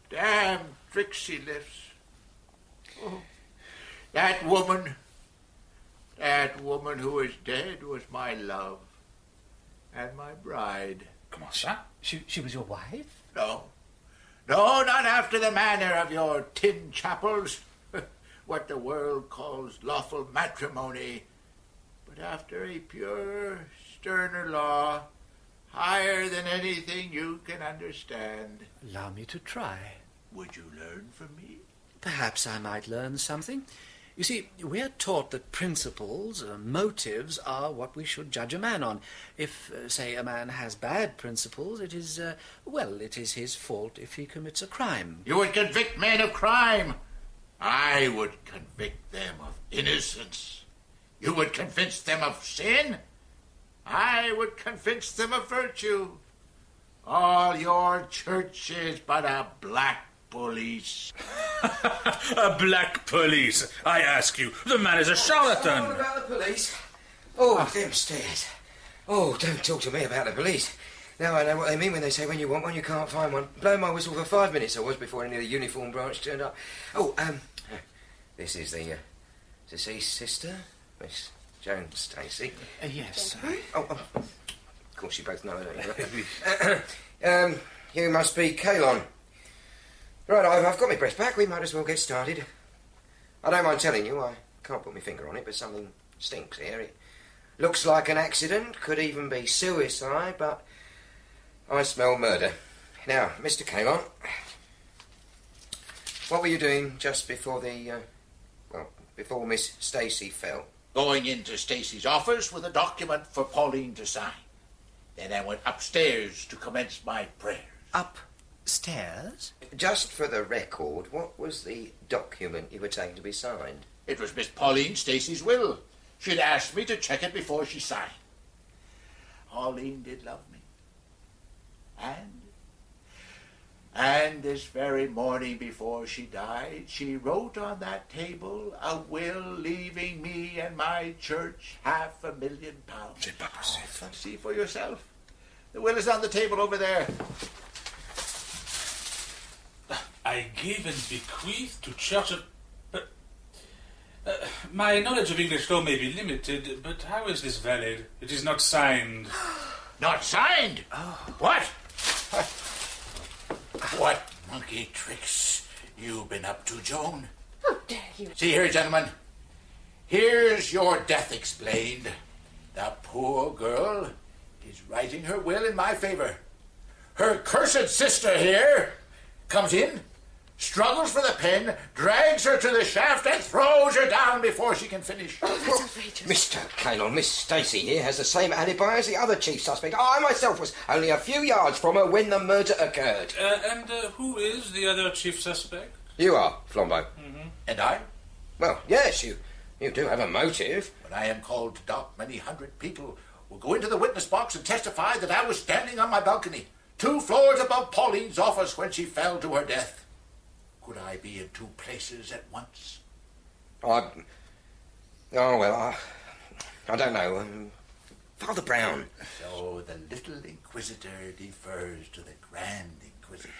damn tricksy lifts. Oh, that woman who is dead was my love and my bride. Come on, sir. She was your wife? No, not after the manner of your tin chapels, what the world calls lawful matrimony, but after a pure, sterner law, higher than anything you can understand. Allow me to try. Would you learn from me? Perhaps I might learn something. You see, we're taught that principles, motives, are what we should judge a man on. If, say, a man has bad principles, it is, it is his fault if he commits a crime. You would convict men of crime. I would convict them of innocence. You would convince them of sin. I would convince them of virtue. All your church is but a black police. A black police? I ask you. The man is a charlatan. What about the police? Oh, them stairs. Oh, don't talk to me about the police. Now I know what they mean when they say when you want one, you can't find one. Blowing my whistle for 5 minutes I was before any of the uniform branch turned up. Oh, this is the deceased sister, Miss Jones Stacey. Yes. Of course you both know her. You must be Kalon. Right, I've got my breath back. We might as well get started. I don't mind telling you, I can't put my finger on it, but something stinks here. It looks like an accident, could even be suicide, but I smell murder. Now, Mr. Kalon, what were you doing just before before Miss Stacey fell? Going into Stacey's office with a document for Pauline to sign. Then I went upstairs to commence my prayers. Upstairs? Just for the record, what was the document you were taking to be signed? It was Miss Pauline Stacey's will. She'd asked me to check it before she signed. Pauline did love me. And this very morning before she died, she wrote on that table a will leaving me and my church £500,000. See for yourself. The will is on the table over there. I give and bequeath to church of... my knowledge of English law may be limited, but how is this valid? It is not signed. Not signed? Oh. What? What monkey tricks you been up to, Joan? How dare you? See here, gentlemen. Here's your death explained. The poor girl is writing her will in my favor. Her cursed sister here comes in, struggles for the pen, drags her to the shaft, and throws her down before she can finish. Oh, that's outrageous. Mr. Kalon, Miss Stacey here has the same alibi as the other chief suspect. I myself was only a few yards from her when the murder occurred. And who is the other chief suspect? You are, Flambeau. Mm-hmm. And I? Well, yes, you do have a motive. When I am called to dock, many hundred people will go into the witness box and testify that I was standing on my balcony, 2 floors above Pauline's office when she fell to her death. Could I be in 2 places at once? I don't know. Father Brown. So the little Inquisitor defers to the Grand Inquisitor.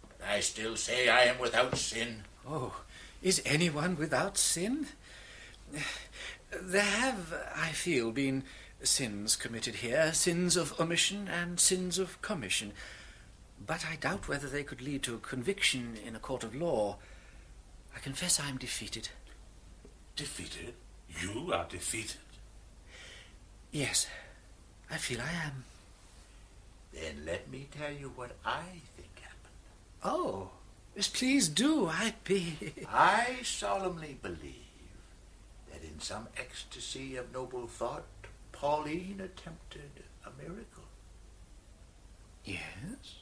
But I still say I am without sin. Oh, is anyone without sin? There have, I feel, been sins committed here, sins of omission and sins of commission. But I doubt whether they could lead to a conviction in a court of law. I confess I am defeated. Defeated? You are defeated? Yes, I feel I am. Then let me tell you what I think happened. Oh, yes, please do. I solemnly believe that in some ecstasy of noble thought, Pauline attempted a miracle. Yes?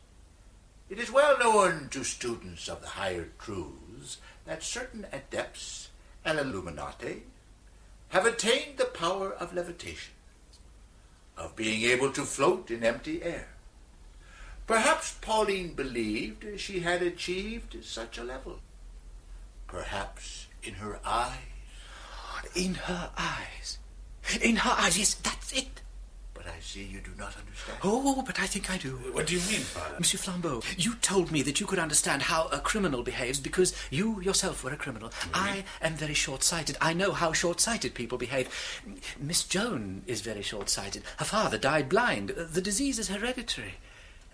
It is well known to students of the higher truths that certain adepts and illuminati have attained the power of levitation, of being able to float in empty air. Perhaps Pauline believed she had achieved such a level. Perhaps in her eyes. In her eyes? In her eyes, yes, that's it. But I see you do not understand. Oh, but I think I do. What do you mean, Father? Monsieur Flambeau, you told me that you could understand how a criminal behaves because you yourself were a criminal. Really? I am very short-sighted. I know how short-sighted people behave. Miss Joan is very short-sighted. Her father died blind. The disease is hereditary.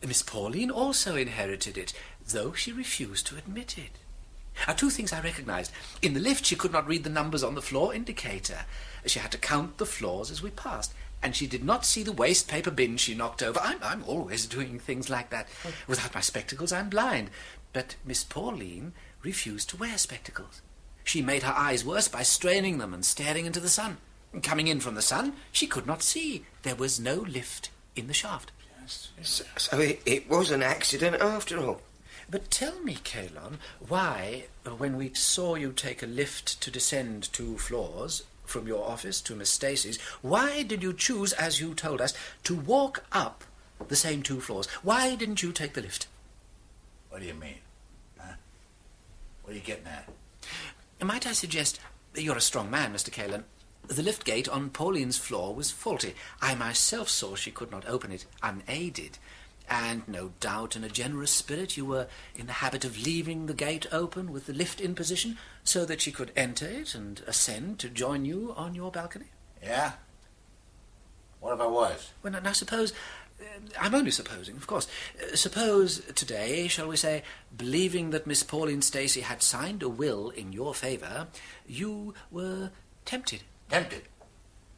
Miss Pauline also inherited it, though she refused to admit it. 2 things I recognized. In the lift, she could not read the numbers on the floor indicator. She had to count the floors as we passed. And she did not see the waste paper bin she knocked over. I'm always doing things like that. Without my spectacles, I'm blind. But Miss Pauline refused to wear spectacles. She made her eyes worse by straining them and staring into the sun. Coming in from the sun, she could not see. There was no lift in the shaft. So it was an accident after all. But tell me, Kalon, why, when we saw you take a lift to descend 2 floors from your office to Miss Stacy's, why did you choose, as you told us, to walk up the same 2 floors? Why didn't you take the lift? What do you mean? Huh? What are you getting at? Might I suggest, you're a strong man, Mr. Kalon. The lift gate on Pauline's floor was faulty. I myself saw she could not open it unaided. And no doubt in a generous spirit you were in the habit of leaving the gate open with the lift in position so that she could enter it and ascend to join you on your balcony. Yeah? What if I was? Well, now suppose... I'm only supposing, of course. Suppose today, shall we say, believing that Miss Pauline Stacy had signed a will in your favour, you were tempted. Tempted?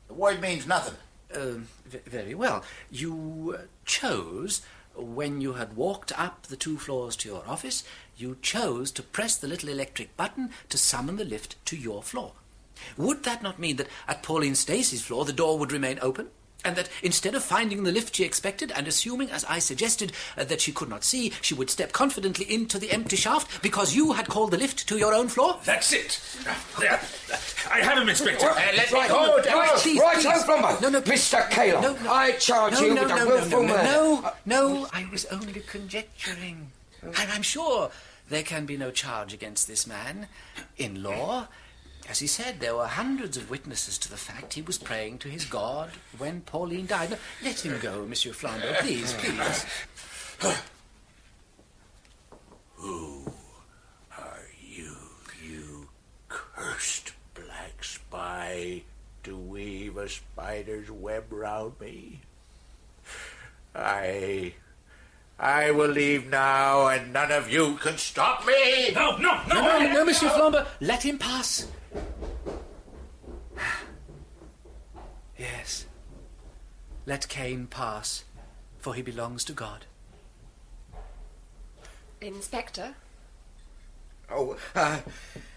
The word means nothing. Very well. You chose, when you had walked up the 2 floors to your office, you chose to press the little electric button to summon the lift to your floor. Would that not mean that at Pauline Stacy's floor the door would remain open? And that instead of finding the lift she expected and assuming, as I suggested, that she could not see, she would step confidently into the empty shaft because you had called the lift to your own floor? That's it. There. I have him, Inspector. Let me go. Right, Flumbo. No, Mr. Kalon, I charge you with a willful murder. No, I was only conjecturing. I'm sure there can be no charge against this man. In law, as he said, there were hundreds of witnesses to the fact he was praying to his God when Pauline died. No, let him go, Monsieur Flambeau, please, please. Who are you, you cursed black spy, to weave a spider's web round me? I will leave now, and none of you can stop me. No, Monsieur Flambeau, let him pass. Yes, let Cain pass, for he belongs to God. Inspector? Oh,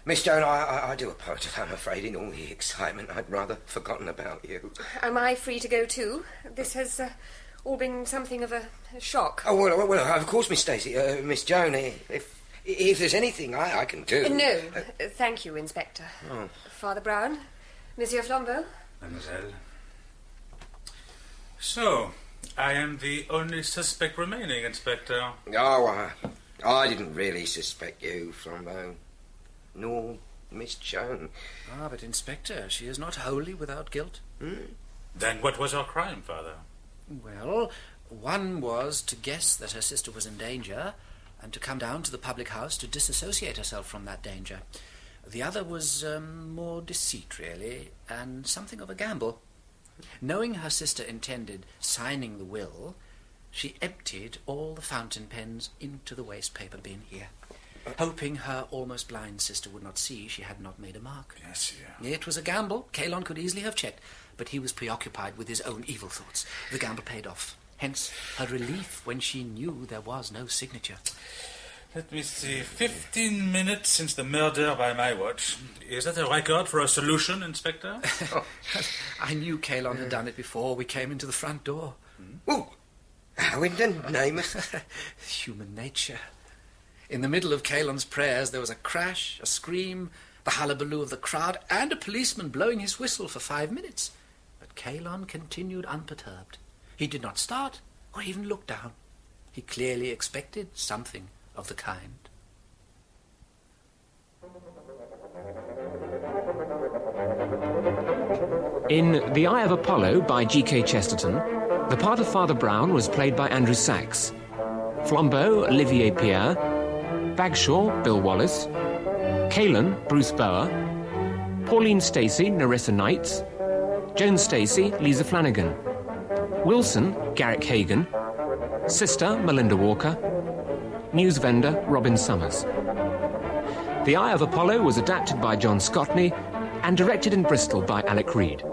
Miss Joan, I do apologise. I'm afraid in all the excitement I'd rather forgotten about you. Am I free to go too? This has all been something of a shock. Oh, well, of course, Miss Stacy. Miss Joan, if there's anything I can do... No, thank you, Inspector. Oh. Father Brown, Monsieur Flambeau. Mademoiselle. So, I am the only suspect remaining, Inspector. Oh, I didn't really suspect you, Flambeau. Nor Miss Joan. Ah, but Inspector, she is not wholly without guilt. Then what was her crime, Father? Well, one was to guess that her sister was in danger and to come down to the public house to disassociate herself from that danger. The other was more deceit, really, and something of a gamble. Knowing her sister intended signing the will, she emptied all the fountain pens into the waste paper bin here, hoping her almost blind sister would not see she had not made a mark. Yes, yeah. It was a gamble. Kalon could easily have checked, but he was preoccupied with his own evil thoughts. The gamble paid off. Hence her relief when she knew there was no signature. Let me see. 15 minutes since the murder by my watch. Is that a record for a solution, Inspector? I knew Kalon had done it before we came into the front door. Oh, how in the name of... Human nature. In the middle of Kalon's prayers, there was a crash, a scream, the hullabaloo of the crowd, and a policeman blowing his whistle for 5 minutes. But Kalon continued unperturbed. He did not start or even look down. He clearly expected something of the kind. In The Eye of Apollo by G.K. Chesterton, the part of Father Brown was played by Andrew Sachs. Flambeau, Olivier Pierre. Bagshaw, Bill Wallace. Kalon, Bruce Bower. Pauline Stacy, Nerissa Knights. Joan Stacy, Lisa Flanagan. Wilson, Garrick Hagan. Sister, Melinda Walker. News vendor, Robin Summers. The Eye of Apollo was adapted by John Scotney and directed in Bristol by Alec Reed.